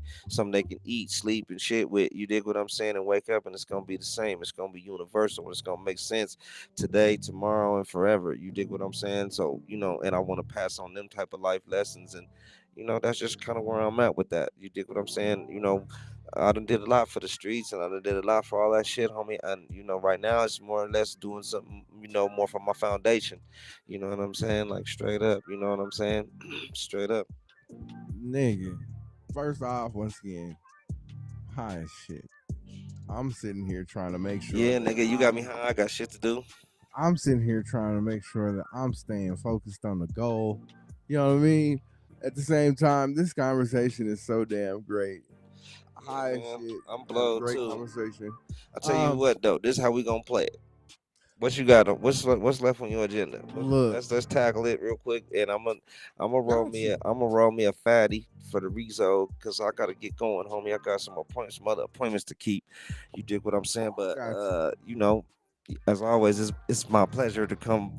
eat, sleep, and shit with. You dig what I'm saying? And wake up, and it's gonna be the same. It's gonna be universal. It's gonna make sense today, tomorrow, and forever. You dig what I'm saying? So and I want to pass on them type of life lessons, and that's just kind of where I'm at with that. You dig what I'm saying? I done did a lot for the streets, and I done did a lot for all that shit, homie. And right now it's more or less doing something, more for my foundation. You know what I'm saying? Like, straight up. You know what I'm saying? Straight up. Nigga, first off, once again, high as shit. I'm sitting here trying to make sure. Yeah, nigga, you got me high. I got shit to do. I'm sitting here trying to make sure that I'm staying focused on the goal. You know what I mean? At the same time, this conversation is so damn great. Yeah, high as man. shit. I'm Had a blowed great too. conversation. I tell you Um, what though, this is how we gonna play it. What you got? What's left on your agenda? look, Let's tackle it real quick, and I'm gonna got you. roll me a fatty for the rezo because I gotta get going, homie. I got some other appointments to keep. You dig what I'm saying? But Got you. as always, it's my pleasure to come,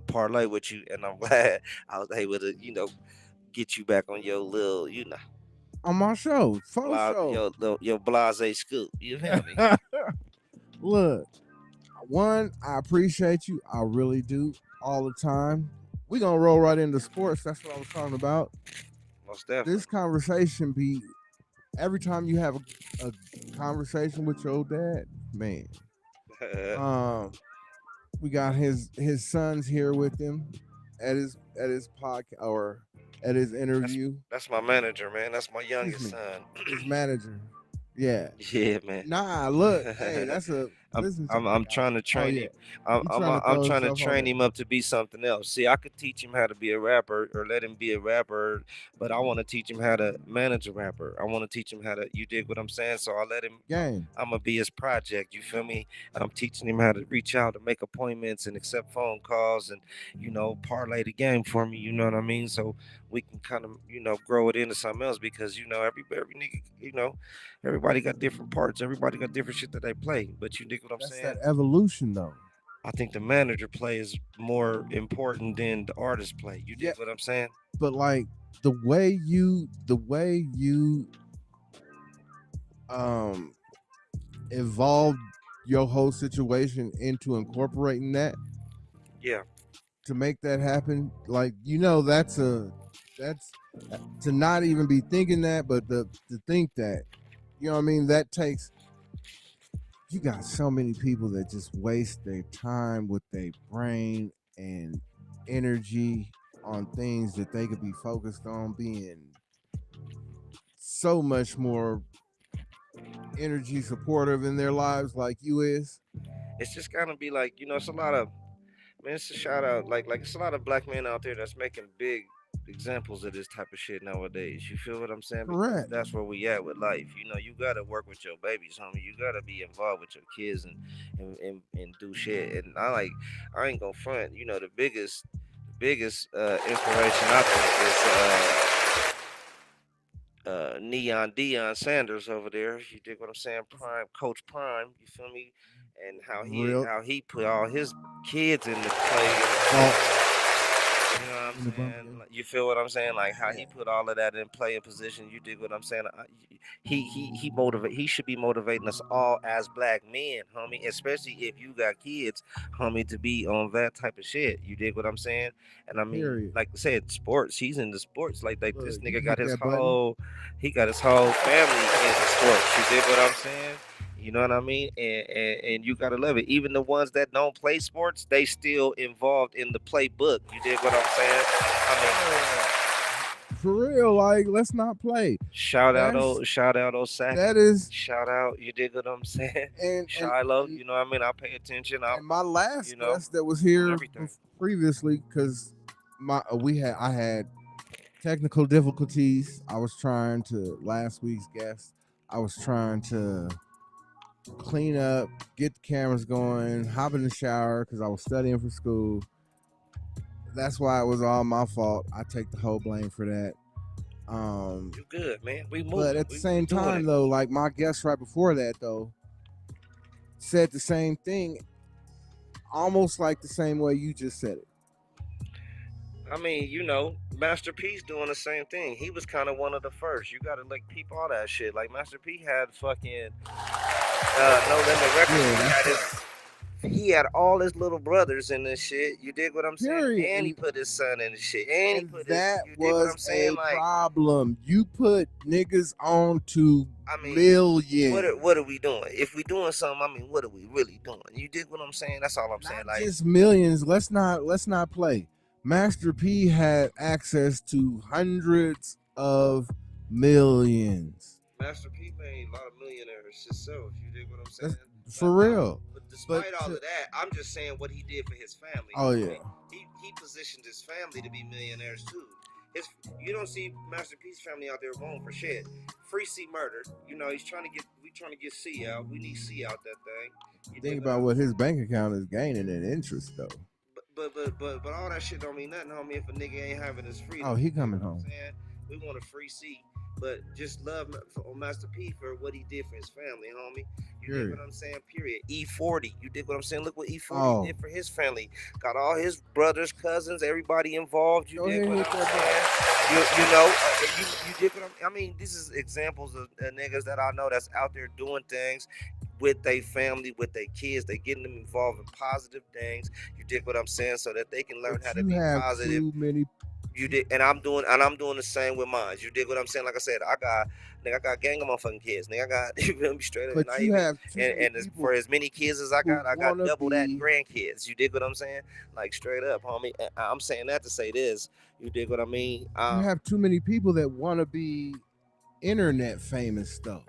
parlay with you, and I'm glad I was able to, get you back on your little, On my show, faux show. your blase scoop. You feel me? Look, one, I appreciate you. I really do all the time. We gonna roll right into sports. That's what I was talking about. Most This definitely. conversation be every time you have a conversation with your dad, man. Um, we got his sons here with him at his podcast or at his that's interview. that's my manager, man. That's my Excuse youngest me, son. his manager. Yeah. Yeah, man. Nah, look, hey, that's a I'm listen to I'm me. I'm Got trying you. to Oh train yeah, him. I'm you I'm trying to I'm throw trying to yourself on train there? him up to be something else. See, I could teach him how to be a rapper or let him be a rapper, but I want to teach him how to manage a rapper. I want to teach him how to. You dig what I'm saying? So I let him. Game. I'm gonna be his project. You feel me? I'm teaching him how to reach out and make appointments and accept phone calls and parlay the game for me. You know what I mean? So we can kind of grow it into something else because every nigga everybody got different parts. Everybody got different shit that they play. But you dig what I'm That's saying? that evolution though. I think the manager play is more important than the artist play. You Yeah, dig what I'm saying? but like the way you um evolved your whole situation into incorporating that Yeah. to make that happen, like that's to not even be thinking that, but to think that, you know what I mean, that takes, you got so many people that just waste their time with their brain and energy on things that they could be focused on being so much more energy supportive in their lives like you is. It's just gonna be like, it's a lot of man, it's a shout out. Like it's a lot of black men out there that's making big examples of this type of shit nowadays. You feel what I'm saying? Because Correct. that's where we at with life. You gotta work with your babies, homie. You gotta be involved with your kids and do shit. And I ain't gonna front. The biggest inspiration I think is Neon Dion Sanders over there. You dig what I'm saying? Prime Coach Prime. You feel me? And Real. how he put all his kids in the play in the Oh, position. You know what I'm in the bump saying? again. You feel what I'm saying? Like how Yeah. he put all of that in play and position. You dig what I'm saying? He motivate. He should be motivating us all as black men, homie. Especially if you got kids, homie, to be on that type of shit. You dig what I'm saying? And I mean, Period. like I said, sports. He's into sports. Like this Look, you nigga hit that button. he got his whole family into sports. You dig what I'm saying? You know what I mean? And you gotta love it. Even the ones that don't play sports, they still involved in the playbook. You dig what I'm saying? I mean, For real, like let's not play. That's shout out Osaka. that is Shout out, you dig what I'm saying? and and Shiloh, and, you know what I mean? I pay attention. and my You last know, guest that was here everything. previously, because I had technical difficulties. I was trying to last week's guest. I was trying to clean up, get the cameras going, hop in the shower because I was studying for school. That's why it was all my fault. I take the whole blame for that. You good, man. We But moving. at the We same doing time, it. though, like my guest right before that, though, said the same thing, almost like the same way you just said it. I mean, Master P's doing the same thing. He was kind of one of the first. You gotta like peep all that shit. Like Master P had fucking No Limit Records. Yeah, He that's had right. he had all his little brothers in this shit. You dig what I'm saying? Period. And he put his son in the shit. And he And put his. that You dig what was I'm saying? a Like, problem. You put niggas on to I mean, millions. what are we doing? If we doing something, I mean, what are we really doing? You dig what I'm saying? That's all I'm saying. Not Like, just millions. Let's not play. Master P had access to hundreds of millions. Master P made a lot of millionaires himself. You dig what I'm saying? That's for real. But But despite all of that, I'm just saying what he did for his family. oh I yeah, mean, he positioned his family to be millionaires too. his, you don't see Master P's family out there voting for shit. Free C murder. You know, we trying to get C out. We need C out that thing. You think about what his bank account is gaining in interest though. But all that shit don't mean nothing, homie. If a nigga ain't having his freedom, oh, he coming home. We want a free seat, but just love Master P for what he did for his family, homie. You dig what I'm saying? Period. E40, you dig what I'm saying? Look what E40 did for his family. Got all his brothers, cousins, everybody involved. You dig what I'm saying? You know, you dig what I mean? This is examples of niggas that I know that's out there doing things with their family, with their kids. They getting them involved in positive things. You dig what I'm saying? So that they can learn how to be positive. Too many. You did, and I'm doing the same with mine. You dig what I'm saying? Like I said, I got gang of motherfucking kids. Nigga, I got you feel me straight up. But you have for as many kids as I got double that grandkids. You dig what I'm saying? Like straight up, homie. I'm saying that to say this. You dig what I mean? You have too many people that want to be internet famous stuff.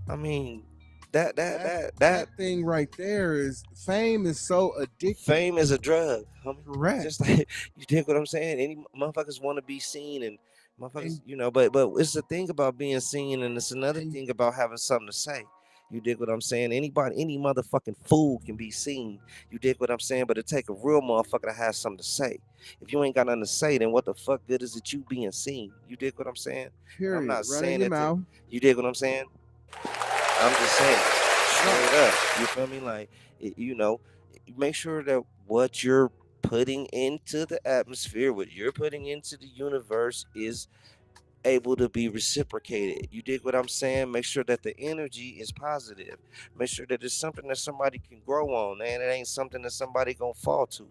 I mean, that thing right there is fame is so addictive. Fame is a drug, homie. Correct. Just like you dig what I'm saying. Any motherfuckers want to be seen, and motherfuckers, you know. But it's the thing about being seen, and it's another thing about having something to say. You dig what I'm saying? Any motherfucking fool can be seen. You dig what I'm saying? But it take a real motherfucker to have something to say. If you ain't got nothing to say, then what the fuck good is it you being seen? You dig what I'm saying? Period. I'm not saying it. You dig what I'm saying? I'm just saying, straight up. You feel me? Like, you know, make sure that what you're putting into the atmosphere, what you're putting into the universe is able to be reciprocated. You dig what I'm saying? Make sure that the energy is positive. Make sure that it's something that somebody can grow on, and it ain't something that somebody gonna fall to.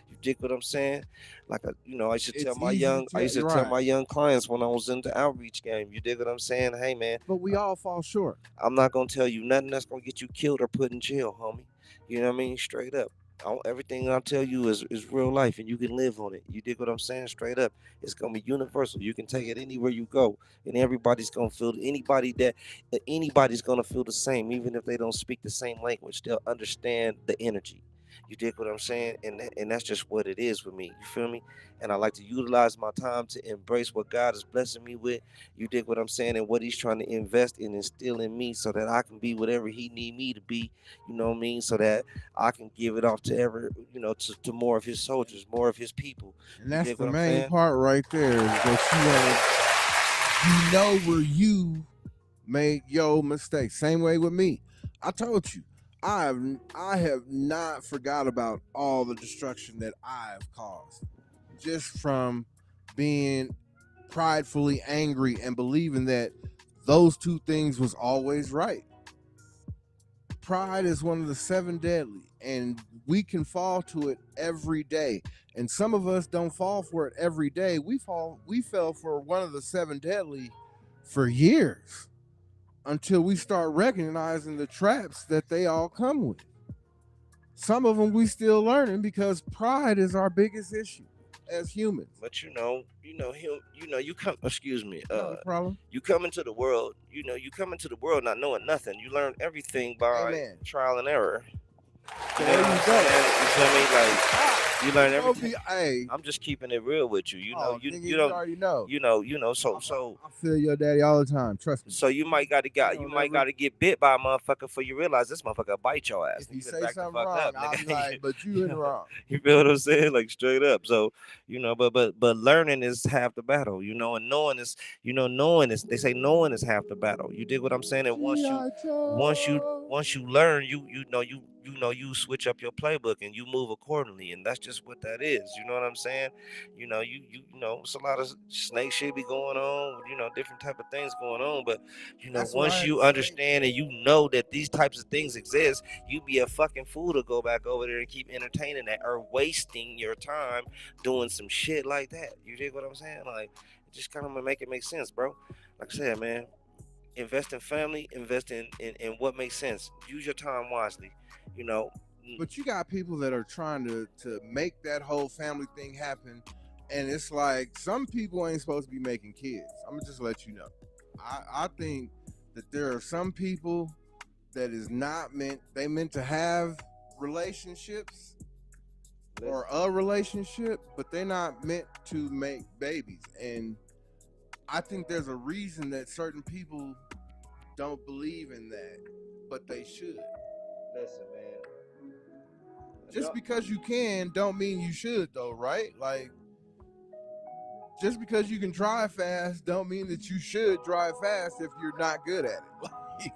You dig what I'm saying? Like, I used to tell my young clients when I was in the outreach game. You dig what I'm saying? Hey, man. But we all fall short. I'm not gonna tell you nothing that's gonna get you killed or put in jail, homie. You know what I mean? Straight up. Everything I'll tell you is real life, and you can live on it. You dig what I'm saying? Straight up. It's gonna be universal. You can take it anywhere you go, and everybody's gonna feel anybody's gonna feel the same, even if they don't speak the same language. They'll understand the energy. You dig what I'm saying? And that's just what it is with me. You feel me? And I like to utilize my time to embrace what God is blessing me with. You dig what I'm saying? And what he's trying to invest and instill in me so that I can be whatever he need me to be, you know what I mean? So that I can give it off to to more of his soldiers, more of his people. And that's the main part right there is that you know where you made your mistake. Same way with me. I told you. I have not forgot about all the destruction that I've caused just from being pridefully angry and believing that those two things was always right. Pride is one of the 7 deadly, and we can fall to it every day. And some of us don't fall for it every day. We fell for one of the 7 deadly for years, until we start recognizing the traps that they all come with. Some of them we still learning because pride is our biggest issue as humans. But you come. Excuse me. No problem. You come into the world. You come into the world not knowing nothing. You learn everything by trial and error. You know what I'm saying? You feel me? Like, you learn everything. I'm just keeping it real with you. You already know. So I feel your daddy all the time. Trust me. So you might gotta get bit by a motherfucker before you realize this motherfucker bite your ass. If you say something wrong, I'll be like, but you in the wrong. You feel what I'm saying? Like straight up. So but learning is half the battle. And knowing is they say knowing is half the battle. You dig what I'm saying? And once you learn, you switch up your playbook and you move accordingly, and that's just what that is. You know what I'm saying? It's a lot of snake shit be going on, different type of things going on, but once you understand and you know that these types of things exist, you be a fucking fool to go back over there and keep entertaining that or wasting your time doing some shit like that. You dig what I'm saying? Like, it just kind of make it make sense, bro. Like I said, man, invest in family, invest in what makes sense. Use your time wisely. But you got people that are trying to make that whole family thing happen, and it's like some people ain't supposed to be making kids. I'm gonna just let you know. I think that there are some people that is not meant to have relationships, or a relationship, but they're not meant to make babies. And I think there's a reason that certain people don't believe in that, but they should. Listen, man. Just because you can don't mean you should, though, right? Like, just because you can drive fast don't mean that you should drive fast if you're not good at it. Like,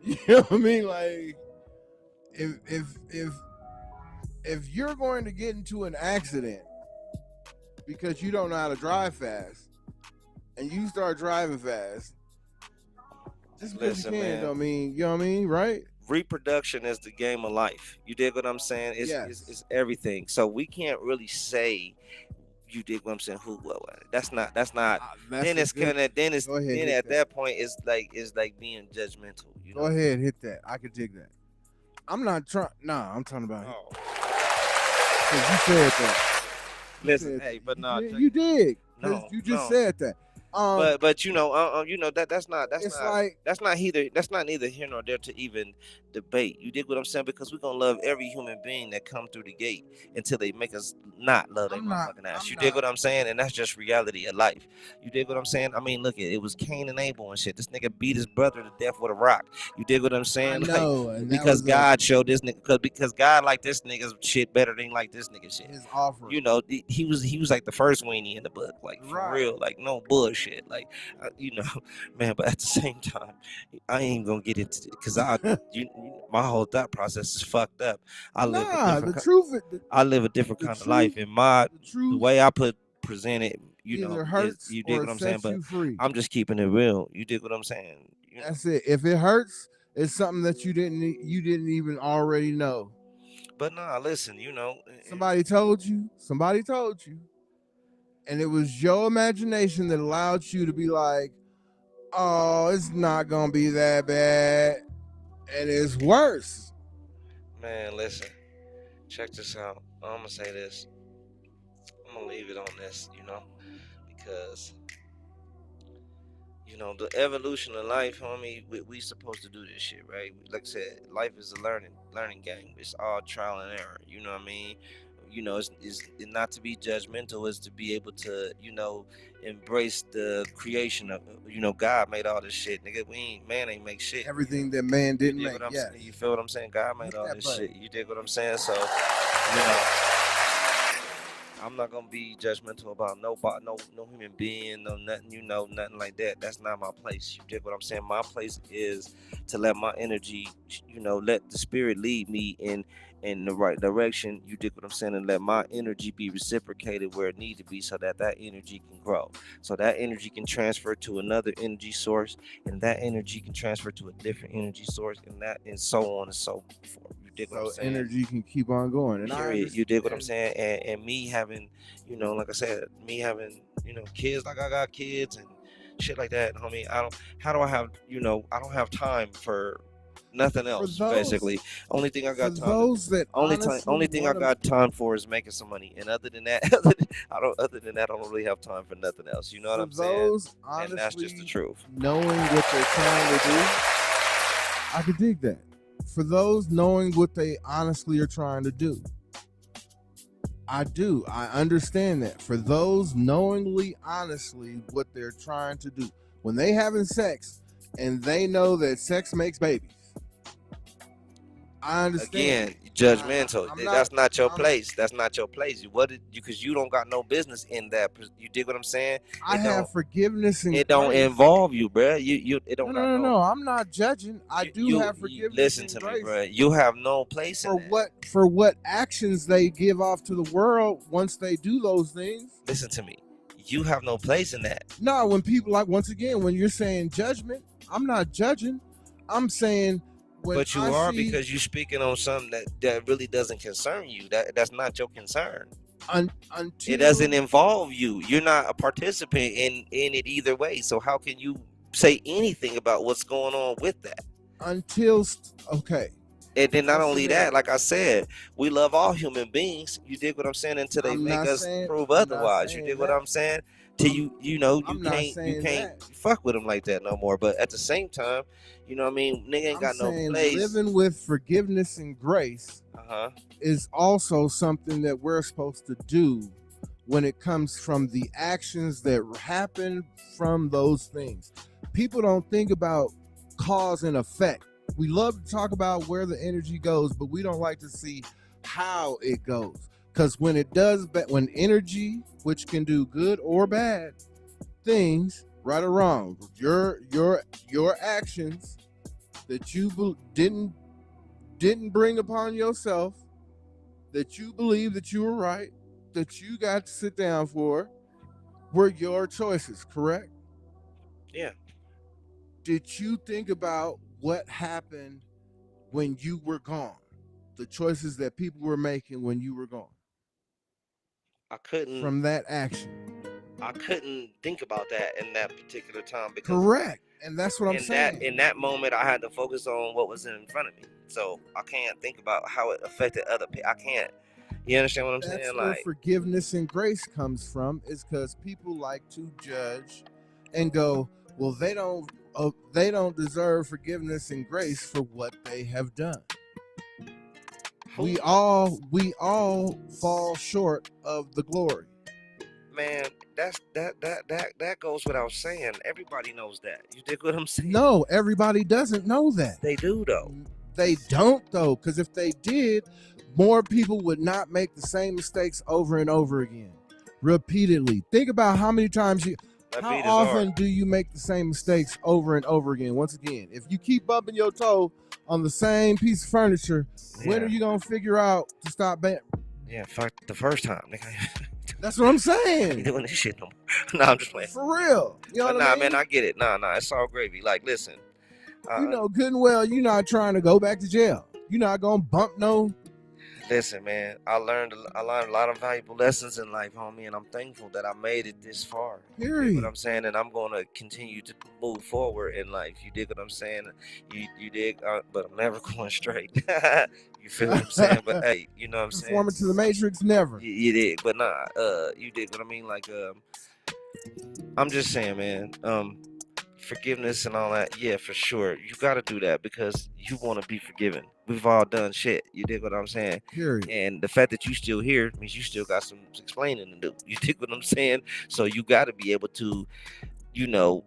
you know what I mean? Like, if you're going to get into an accident because you don't know how to drive fast and you start driving fast, just because you can don't mean, you know what I mean, right? Reproduction is the game of life. You dig what I'm saying? It's everything. So we can't really say, you dig what I'm saying, who well that's not then it's kind of then at that point it's like being judgmental, you know? Go ahead, hit that. I could dig that. I'm not trying. Nah, I'm talking about. Because you said that. Listen, hey, but no, you did. No, you just said that. But that's not neither here nor there to even debate. You dig what I'm saying? Because we're gonna love every human being that come through the gate until they make us not love their motherfucking ass. You dig what I'm saying? And that's just reality of life. You dig what I'm saying? I mean, look, it was Cain and Abel and shit. This nigga beat his brother to death with a rock. You dig what I'm saying? I know, like, because God showed this nigga because God liked this nigga's shit better than like this nigga shit. His offering. You know, he was like the first weenie in the book, like for real, like no bullshit. Like, man, but at the same time, I ain't gonna get into it because my whole thought process is fucked up. I live a different kind of life, and the way I present it, you dig what I'm saying. But I'm just keeping it real. You dig what I'm saying? That's it. If it hurts, it's something that you didn't even already know. But nah, listen, somebody told you. And it was your imagination that allowed you to be like, oh, it's not going to be that bad. And it's worse. Man, listen. Check this out. I'm going to say this. I'm going to leave it on this, because, the evolution of life, homie, we supposed to do this shit, right? Like I said, life is a learning game. It's all trial and error. You know what I mean? It's not to be judgmental, is to be able to, embrace the creation of, God made all this shit, nigga. Man ain't make shit. Everything that man didn't make. Yeah. You feel what I'm saying? God made all this shit. You dig what I'm saying? So, I'm not gonna be judgmental about nobody, no human being, no nothing, nothing like that. That's not my place. You dig what I'm saying? My place is to let my energy, let the spirit lead me in the right direction. You dig what I'm saying? And let my energy be reciprocated where it needs to be, so that energy can grow, so that energy can transfer to another energy source, and that energy can transfer to a different energy source, and so on and so forth. You dig what I'm saying? Energy can keep on going. And period. You dig what I'm saying? And me having, like I said, me having, kids, like I got kids and shit like that, homie. I don't have time for nothing else. Basically, only thing I got time. Only thing I got time for is making some money. And other than that, I don't really have time for nothing else. You know what I'm saying? And that's just the truth. Knowing what they're trying to do, I could dig that. For those knowing what they honestly are trying to do, I understand that. For those knowingly, honestly, what they're trying to do, when they having sex and they know that sex makes babies, I understand. Again, judgmental. That's not your place. That's not your place. Because you don't got no business in that. You dig what I'm saying? I have forgiveness and it don't involve you, bro. It don't. No. I'm not judging. I do have forgiveness. Listen to me, bro. You have no place for what actions they give off to the world once they do those things. Listen to me. You have no place in that. No, when people once again, when you're saying judgment, I'm not judging. I'm saying. But you are, because you're speaking on something that really doesn't concern you. That's not your concern. It doesn't involve you. You're not a participant in it either way. So how can you say anything about what's going on with that? And then not only that, like I said, we love all human beings. You dig what I'm saying? Until they make us prove otherwise. You dig what I'm saying? Till you know you can't fuck with them like that no more. But at the same time, you know what I mean? Nigga ain't got no place. Living with forgiveness and grace is also something that we're supposed to do when it comes from the actions that happen from those things. People don't think about cause and effect. We love to talk about where the energy goes, but we don't like to see how it goes. Because when it does, when energy, which can do good or bad things, right or wrong, your actions that you didn't bring upon yourself, that you believe that you were right, that you got to sit down for, were your choices, correct? Yeah. Did you think about what happened when you were gone? The choices that people were making when you were gone? I couldn't. From that action. I couldn't think about that in that particular time because correct. And that's what I'm saying. In that moment, I had to focus on what was in front of me. So I can't think about how it affected other people. I can't. You understand what I'm saying? That's where forgiveness and grace comes from, is because people like to judge and go, well, they don't deserve forgiveness and grace for what they have done. We all fall short of the glory. Man, that goes without saying. Everybody knows that. You dig what I'm saying? No, everybody doesn't know that. They do though. They don't though, because if they did, more people would not make the same mistakes over and over again, repeatedly. Think about how many times how often do you make the same mistakes over and over again? Once again, if you keep bumping your toe on the same piece of furniture, when are you gonna figure out to stop? Yeah, fuck the first time, nigga. That's what I'm saying. I ain't doing this shit no more. Nah, I'm just playing. For real. You know what I mean? Man, I get it. Nah, it's all gravy. Like, listen. You know good and well you're not trying to go back to jail. You're not gonna bump no. Listen, man, I learned a lot of valuable lessons in life, homie, and I'm thankful that I made it this far. Period. You dig what I'm saying? And I'm gonna continue to move forward in life. You dig what I'm saying? You dig? But I'm never going straight. You feel what I'm saying? But hey, you know what I'm saying? Performing to the Matrix, never. You dig? But nah, you dig what I mean? Like, I'm just saying, man. Forgiveness and all that, yeah, for sure. You got to do that because you want to be forgiven. We've all done shit. You dig what I'm saying? Period. And the fact that you still here means you still got some explaining to do. You dig what I'm saying? So you got to be able to, you know,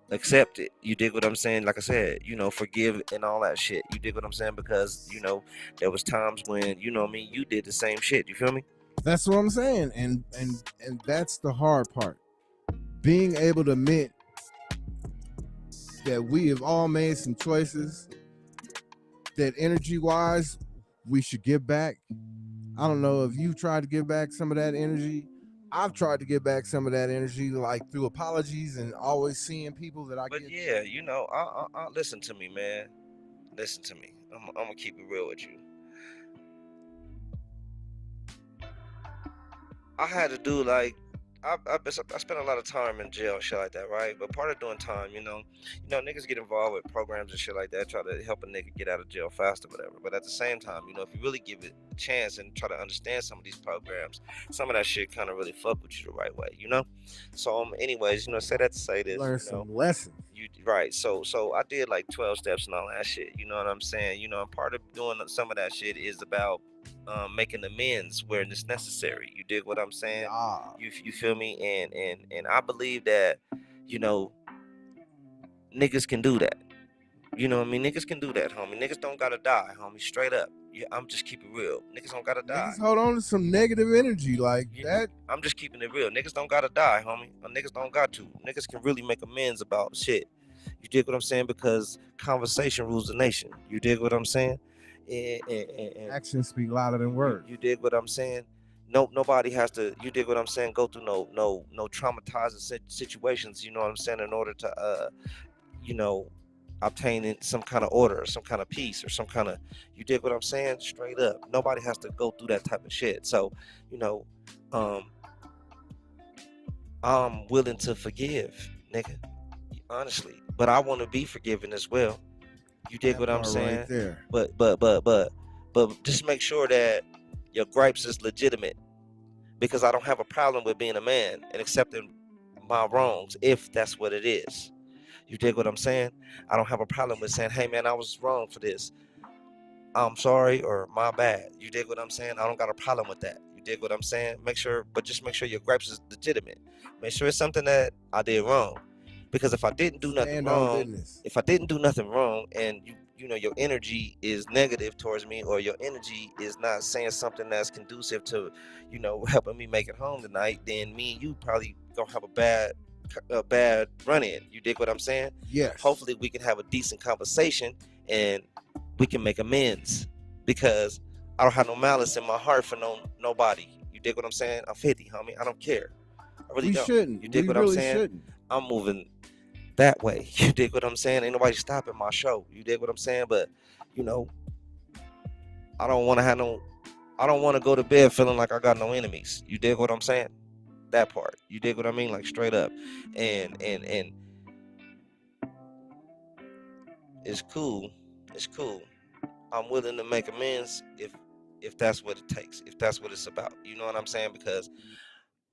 accept it. You dig what I'm saying? Like I said, you know, forgive and all that shit. You dig what I'm saying? Because, you know, there was times when, you know what I mean, you did the same shit. You feel me? That's what I'm saying. And that's the hard part. Being able to admit that we have all made some choices that energy-wise we should give back. I don't know if you've tried to give back some of that energy. I've tried to give back some of that energy, like through apologies and always seeing people that I But yeah, you know, I listen to me, man. Listen to me. I'm gonna keep it real with you. I had to do like I spent a lot of time in jail and shit like that, right? But part of doing time, you know, niggas get involved with programs and shit like that, try to help a nigga get out of jail faster, whatever. But at the same time, you know, if you really give it a chance and try to understand some of these programs, some of that shit kind of really fuck with you the right way, you know. So, anyways, you know, say that to say this, learn some lessons. You right. So I did like 12 steps and all that shit. You know what I'm saying? You know, and part of doing some of that shit is about making amends where it's necessary. You dig what I'm saying? Yeah. You feel me? And I believe that, you know, niggas can do that. You know what I mean? Niggas can do that, homie. Niggas don't gotta die, homie. Straight up. Yeah, I'm just keeping it real. Niggas don't gotta die. Niggas hold on to some negative energy like that. I'm just keeping it real. Niggas don't gotta die, homie. Niggas don't got to. Niggas can really make amends about shit. You dig what I'm saying? Because conversation rules the nation. You dig what I'm saying? And actions speak louder than words. You dig what I'm saying? Nobody has to. You dig what I'm saying? Go through no traumatizing situations. You know what I'm saying? In order to, you know, obtaining some kind of order or some kind of peace or some kind of. You dig what I'm saying? Straight up. Nobody has to go through that type of shit. So, you know, I'm willing to forgive, nigga. Honestly, but I want to be forgiven as well. You dig what I'm saying? Right there. But just make sure that your gripes is legitimate, because I don't have a problem with being a man and accepting my wrongs if that's what it is. You dig what I'm saying? I don't have a problem with saying, hey man, I was wrong for this. I'm sorry, or my bad. You dig what I'm saying? I don't got a problem with that. You dig what I'm saying? Just make sure your gripes is legitimate. Make sure it's something that I did wrong. Because if I didn't do nothing wrong, and you know your energy is negative towards me, or your energy is not saying something that's conducive to, helping me make it home tonight, then me and you probably gonna have a bad run in. You dig what I'm saying? Yes. Hopefully we can have a decent conversation and we can make amends, because I don't have no malice in my heart for nobody. You dig what I'm saying? I'm 50, homie. I don't care. I really don't. Shouldn't. You dig what really I'm saying? Shouldn't. I'm moving that way. You dig what I'm saying? Ain't nobody stopping my show. You dig what I'm saying? But I don't want to go to bed feeling like I got no enemies. You dig what I'm saying? That part. You dig what I mean? Like straight up. And it's cool. It's cool. I'm willing to make amends if that's what it takes. If that's what it's about. You know what I'm saying? Because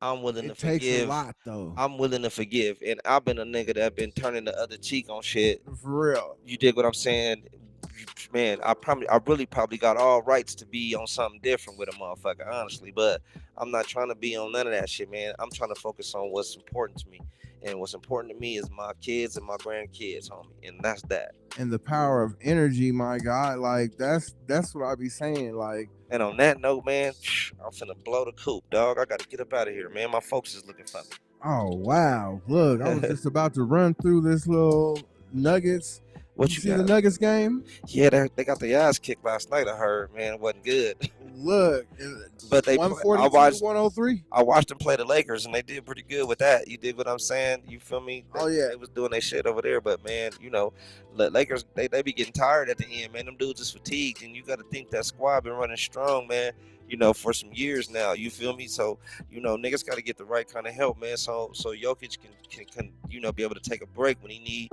I'm willing to forgive. It takes a lot, though. I'm willing to forgive, and I've been a nigga that been turning the other cheek on shit. For real. You dig what I'm saying? Man, I really probably got all rights to be on something different with a motherfucker, honestly. But I'm not trying to be on none of that shit, man. I'm trying to focus on what's important to me. And what's important to me is my kids and my grandkids, homie. And that's that. And the power of energy, my God. Like, that's what I be saying. Like, and on that note, man, I'm finna blow the coop, dog. I gotta get up out of here, man. My folks is looking for me. Oh, wow. Look, I was just about to run through this little Nuggets. What you see the Nuggets game? Yeah, they got their ass kicked last night, I heard, man. It wasn't good. Look, but they 142-103. I watched them play the Lakers, and they did pretty good with that. You dig what I'm saying? You feel me? They was doing their shit over there, but man, Lakers, they be getting tired at the end, man. Them dudes is fatigued, and you got to think that squad been running strong, man. For some years now. You feel me? So, niggas got to get the right kind of help, man. So Jokic can be able to take a break when he need.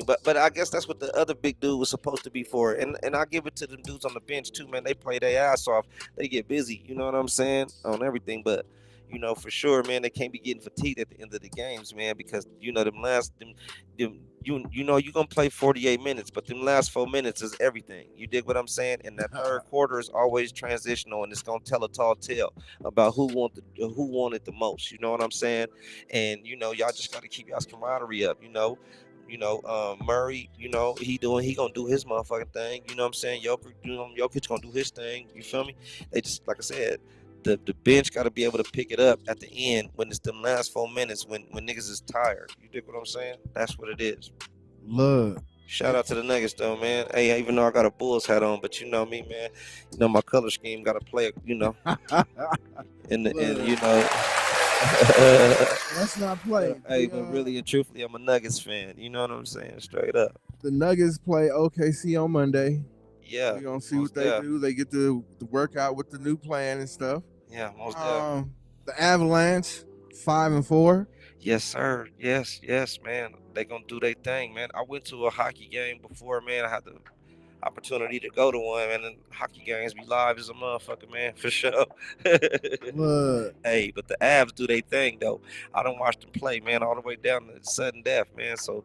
But I guess that's what the other big dude was supposed to be for. And I give it to them dudes on the bench too, man. They play their ass off. They get busy. You know what I'm saying? On everything, but. For sure, man, they can't be getting fatigued at the end of the games, man, because you're gonna play 48 minutes, but them last 4 minutes is everything. You dig what I'm saying? And that third quarter is always transitional, and it's gonna tell a tall tale about who wanted the most. You know what I'm saying? And y'all just gotta keep y'all's camaraderie up. Murray, he gonna do his motherfucking thing. You know what I'm saying? Jokic gonna do his thing. You feel me? They just, like I said, the bench got to be able to pick it up at the end when it's them last 4 minutes when niggas is tired. You dig what I'm saying? That's what it is. Look. Shout out to the Nuggets though, man. Hey, even though I got a Bulls hat on, but you know me, man. My color scheme got to play, Let's not play. Hey, but really and truthfully, I'm a Nuggets fan. You know what I'm saying? Straight up. The Nuggets play OKC on Monday. Yeah, we're gonna see what they do. They get to work out with the new plan and stuff. Yeah, most definitely. The Avalanche, 5-4. Yes, sir. Yes, man. They gonna do their thing, man. I went to a hockey game before, man. I had the opportunity to go to one, man. And hockey games be live as a motherfucker, man, for sure. Look. Hey, but the Avs do their thing though. I don't watch them play, man, all the way down to sudden death, man. So,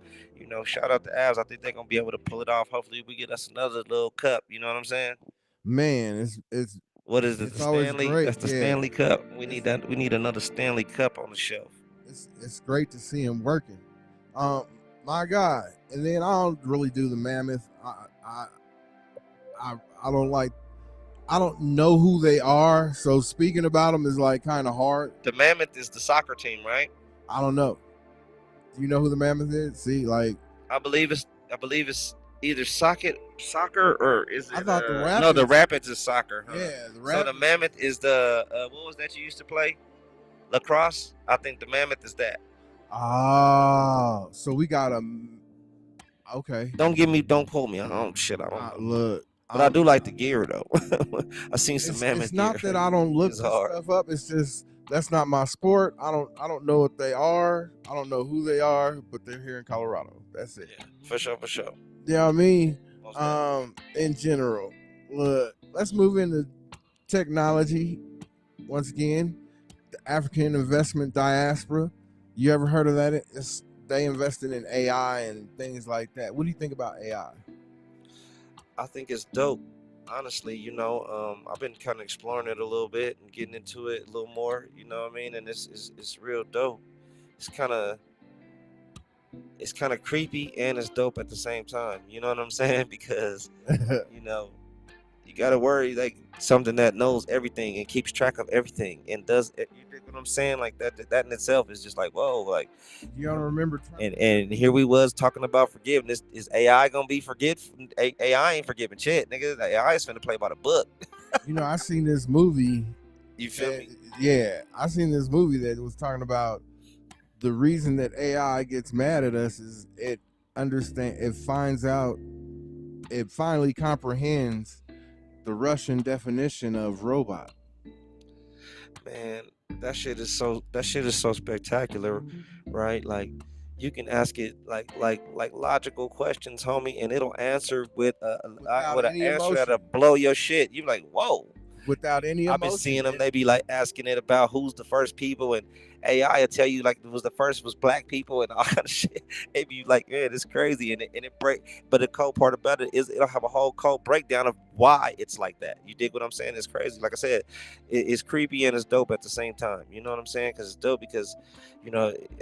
shout out to Avs. I think they're gonna be able to pull it off. Hopefully, we get us another little cup. You know what I'm saying? Man, it's what is it? The Stanley? Great. That's the Stanley Cup. We need that. We need another Stanley Cup on the shelf. It's great to see him working. My God. And then I don't really do the Mammoth. I don't know who they are, so speaking about them is like kind of hard. The Mammoth is the soccer team, right? I don't know. Do you know who the Mammoth is? See, like I believe it's either soccer or is it? I thought the Rapids. No, the Rapids is soccer. Huh? Yeah, the Rapids. So the Mammoth is the what was that you used to play? Lacrosse. I think the Mammoth is that. Oh, so we got a. Okay. Don't quote me. I don't look. But I do like the gear though. I seen some Mammoth. It's not that I don't look stuff up. It's just that's not my sport. I don't know what they are. I don't know who they are, but they're here in Colorado. That's it. Yeah, for sure. Yeah, I mean, Most definitely. In general. Look, let's move into technology once again. The African investment diaspora. You ever heard of that? They invested in AI and things like that. What do you think about AI? I think it's dope. Honestly, I've been kind of exploring it a little bit and getting into it a little more. You know what I mean? And it's real dope. It's kind of it's kind of creepy and it's dope at the same time. You know what I'm saying? Because you know you gotta worry like something that knows everything and keeps track of everything and does. You dig what I'm saying? Like that in itself is just like whoa, like. You don't remember And here we was talking about forgiveness. Is AI gonna be forgiven? AI ain't forgiving shit, nigga. AI is finna play by the book. I seen this movie. You feel me? Yeah, I seen this movie that was talking about the reason that AI gets mad at us is it finally comprehends the Russian definition of robot. Man, that shit is so spectacular, right? Like you can ask it like logical questions, homie, and it'll answer with with an answer that'll blow your shit. You like, whoa. Without any emotion. I've been seeing them. They be like asking it about who's the first people, and AI will tell you like it was the first was black people and all kind of shit. They be like, man, it's crazy, and it break. But the cool part about it is it'll have a whole cold breakdown of why it's like that. You dig what I'm saying? It's crazy. Like I said, it's creepy and it's dope at the same time. You know what I'm saying? Because it's dope because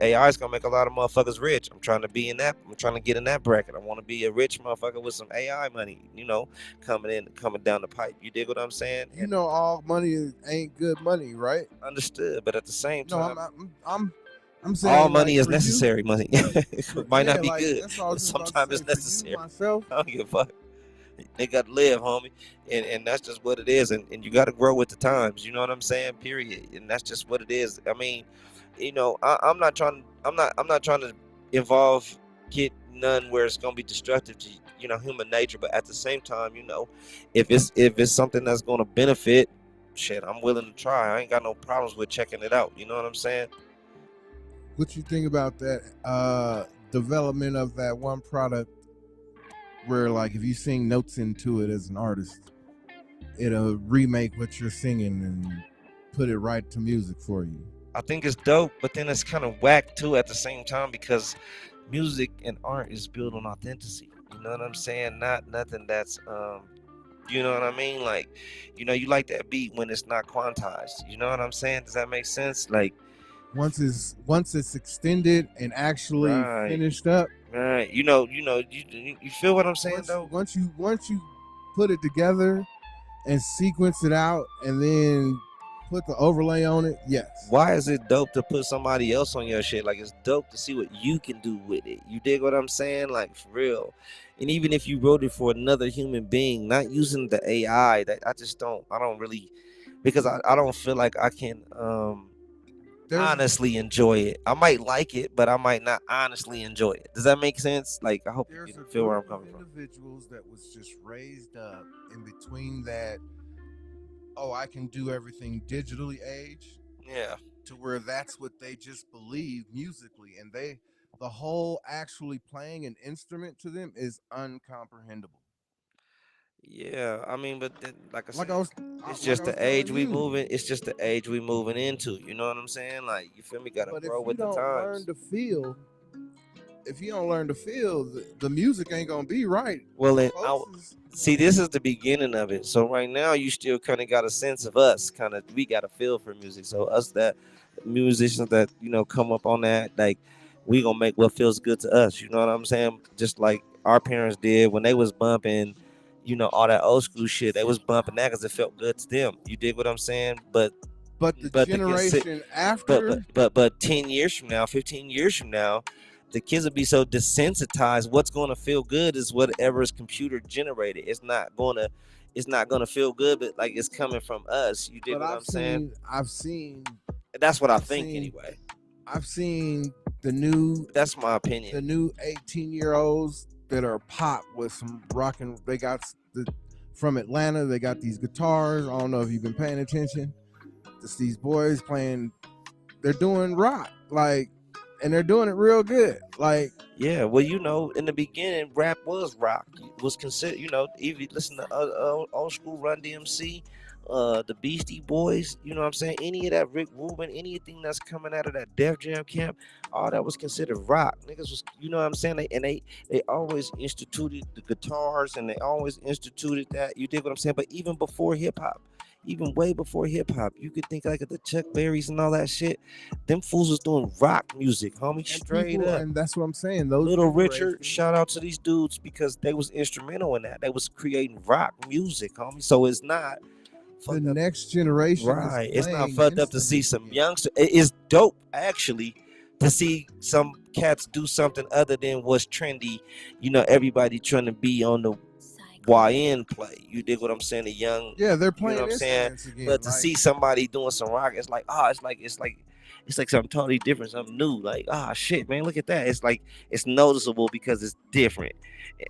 AI is gonna make a lot of motherfuckers rich. I'm trying to be in that. I'm trying to get in that bracket. I want to be a rich motherfucker with some AI money. Coming down the pipe. You dig what I'm saying? All money ain't good money, right? Understood, but at the same time, I'm saying all money is necessary money. It might not be good, but sometimes it's necessary. Myself, I don't give a fuck. They got to live, homie, and that's just what it is. And you got to grow with the times. You know what I'm saying? Period. And that's just what it is. I mean, I'm not trying. I'm not trying to get none where it's gonna be destructive to human nature. But at the same time, if it's something that's gonna benefit, shit, I'm willing to try. I ain't got no problems with checking it out. You know what I'm saying? What you think about that development of that one product where, like, if you sing notes into it as an artist, it'll remake what you're singing and put it right to music for you? I think it's dope, but then it's kind of whack too at the same time because music and art is built on authenticity. You know what I'm saying? Not nothing that's you know what I mean? Like, you like that beat when it's not quantized. You know what I'm saying? Does that make sense? Like once it's extended and actually finished up. Right. You feel what I'm saying though? Once you put it together and sequence it out and then put the overlay on it, yes. Why is it dope to put somebody else on your shit? Like, it's dope to see what you can do with it. You dig what I'm saying? Like, for real. And even if you wrote it for another human being, not using the AI, that I don't really, because I don't feel like I can honestly enjoy it. I might like it, but I might not honestly enjoy it. Does that make sense? Like, I hope you feel where I'm coming from. Individuals that was just raised up in between that, I can do everything digitally age. Yeah. To where that's what they just believe musically, and the whole actually playing an instrument to them is uncomprehendable. Yeah, I mean, but then, like I said, it's just the age we moving. It's just the age we moving into. You know what I'm saying? Like, you feel me? Gotta grow with the times. If you don't learn to feel, the music ain't gonna be right. Well, then see, this is the beginning of it. So right now, you still kind of got a sense of us. We got a feel for music. So us that musicians that come up on that, like, we gonna make what feels good to us. You know what I'm saying? Just like our parents did when they was bumping. All that old school shit, they was bumping that because it felt good to them. You dig what I'm saying? But the generation after, but 10 years from now, 15 years from now, the kids will be so desensitized. What's going to feel good is whatever is computer generated. It's not going to feel good, but like it's coming from us. You dig what I'm saying? I've seen. That's what I think anyway. I've seen the new. That's my opinion. The new 18-year-olds that are pop with some rockin'. They got from Atlanta. They got these guitars. I don't know if you've been paying attention. It's these boys playing. They're doing rock, like, and they're doing it real good. Like, yeah, well, in the beginning, rap was rock. It was considered, even listen to old school Run DMC, the Beastie Boys. You know what I'm saying? Any of that Rick Rubin, anything that's coming out of that Def Jam camp, all that was considered rock. Niggas was, you know what I'm saying? They always instituted the guitars, and they always instituted that. You dig what I'm saying? But even before hip hop. Even way before hip hop, you could think like of the Chuck Berrys and all that shit. Them fools was doing rock music, homie, straight up. and that's what I'm saying. Those Little Richard, shout out to these dudes because they was instrumental in that. They was creating rock music, homie. So it's not the next generation, right? It's not fucked up to see some youngsters. It's dope actually to see some cats do something other than what's trendy. Everybody trying to be on the YN play. You dig what I'm saying? The young, they're playing. You know what I'm saying? Again, but to see somebody doing some rock, it's like, it's like something totally different, something new. Like, shit, man, look at that. It's like it's noticeable because it's different.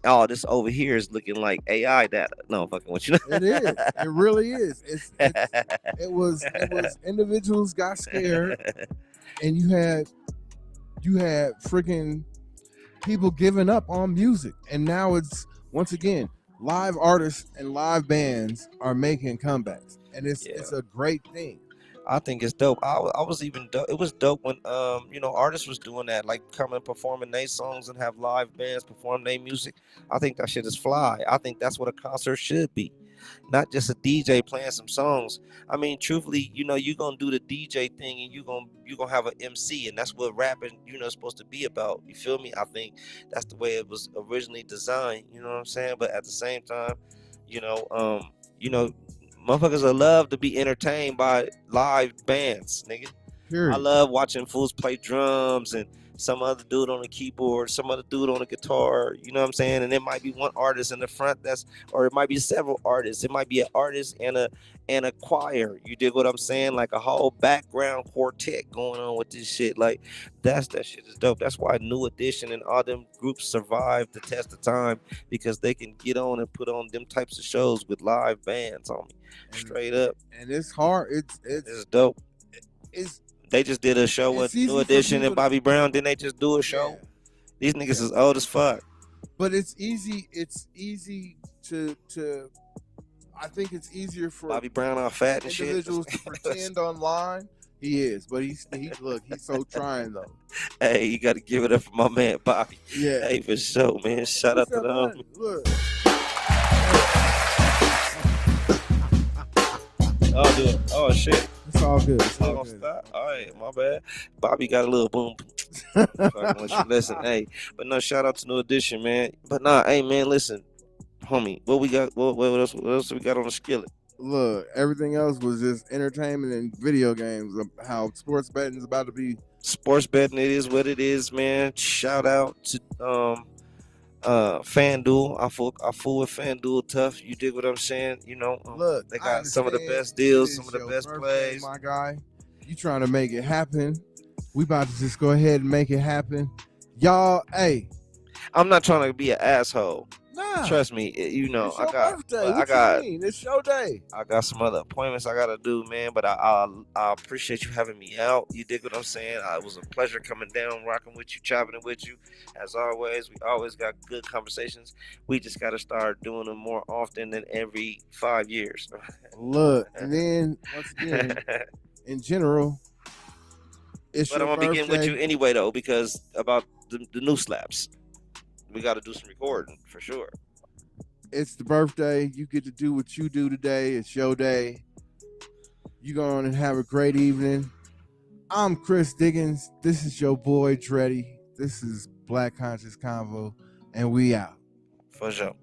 Oh, this over here is looking like AI data. No, I'm fucking with you. It is. It really is. It was individuals got scared, and you had freaking people giving up on music, and now it's once again live artists and live bands are making comebacks, and it's a great thing. I think it's dope. I was even dope. It was dope when artists was doing that, like coming and performing their songs and have live bands perform their music. I think that shit is fly. I think that's what a concert should be, not just a DJ playing some songs. I mean, truthfully, you're gonna do the DJ thing and you're gonna have an MC, and that's what rapping, is supposed to be about. You feel me? I think that's the way it was originally designed. You know what I'm saying? But at the same time, you know, motherfuckers will love to be entertained by live bands, nigga. Period. I love watching fools play drums and some other dude on the keyboard, some other dude on the guitar, you know what I'm saying? And it might be one artist in the front or it might be several artists. It might be an artist and a choir. You dig what I'm saying? Like a whole background quartet going on with this shit. Like that shit is dope. That's why New Edition and all them groups survive the test of time, because they can get on and put on them types of shows with live bands on me. Straight up. And it's hard. It's dope. They just did a show with New Edition and Bobby Brown. Didn't they just do a show? Yeah. These niggas is old as fuck. But it's easy. It's easy to. I think it's easier for Bobby Brown all fat and individuals shit. to pretend online. He is, but he's so trying though. Hey, you got to give it up for my man Bobby. Yeah. Hey, for sure, man. Shout out to the homie. Look. I'll do it. Oh shit. It's all good. It's all good. Stop. All right, my bad. Bobby got a little boom. Fucking you listen, hey. But no, shout out to New Edition, man. But nah, hey man, listen, homie, what we got? What else we got on the skillet? Look, everything else was just entertainment and video games. How sports betting is about to be. Sports betting, it is what it is, man. Shout out to FanDuel. I fool with FanDuel tough. You dig what I'm saying? Look, they got some of the best deals, some of the best plays. My guy, you trying to make it happen? We about to just go ahead and make it happen, y'all. Hey, I'm not trying to be an asshole. Nah, trust me. It's your birthday. It's your day. I got some other appointments I gotta do, man. But I appreciate you having me out. You dig what I'm saying? It was a pleasure coming down, rocking with you, chopping it with you. As always, we always got good conversations. We just gotta start doing them more often than every 5 years. Look, and then once again, in general, but I'm gonna begin with you anyway, though, because about the new slaps. We got to do some recording for sure. It's the birthday. You get to do what you do today. It's your day. You go on and have a great evening. I'm Chris Diggins. This is your boy Drettie. This is Black Conscious Convo, and we out. For sure.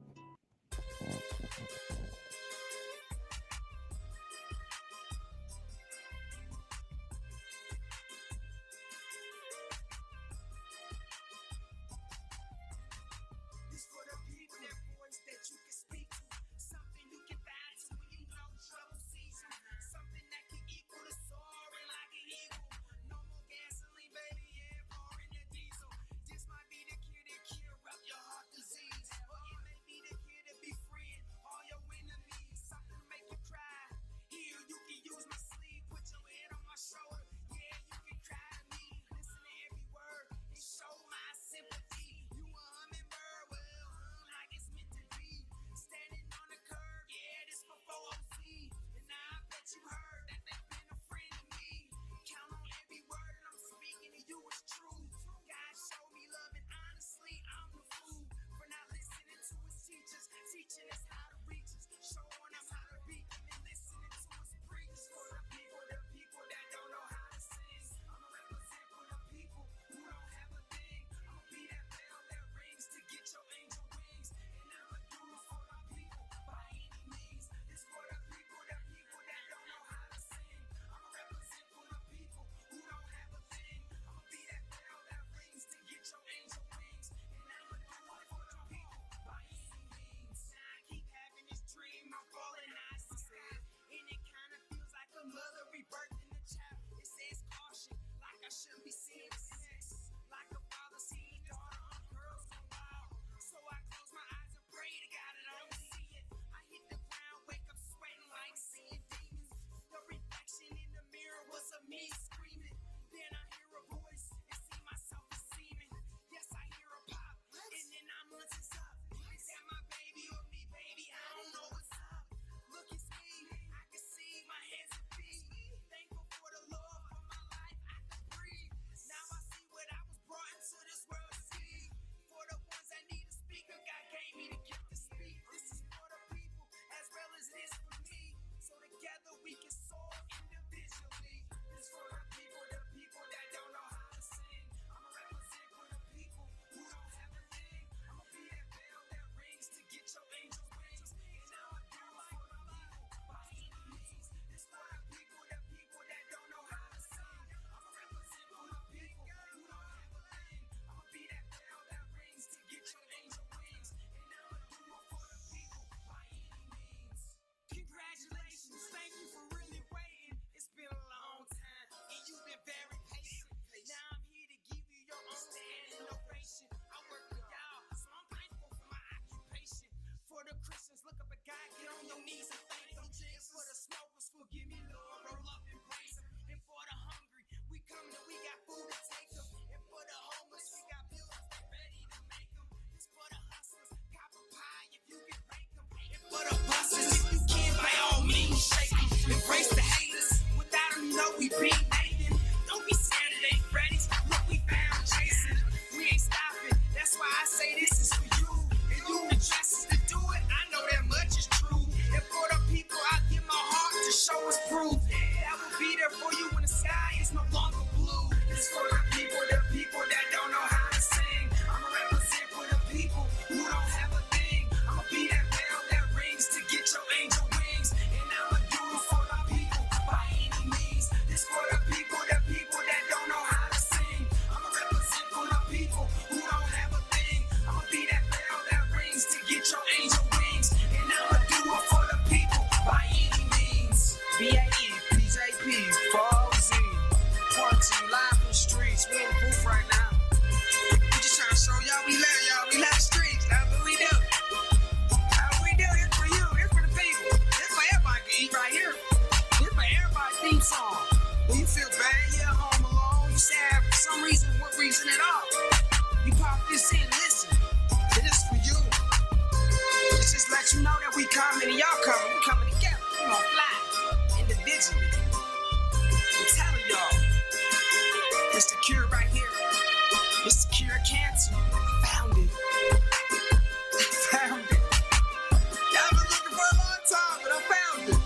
just saying, listen, it is for you. It's just let you know that we coming and y'all coming. We coming together. We gonna fly individually. I'm telling y'all, it's the cure right here. It's the cure of cancer. I found it. I found it. Y'all been looking for a long time, but I found it.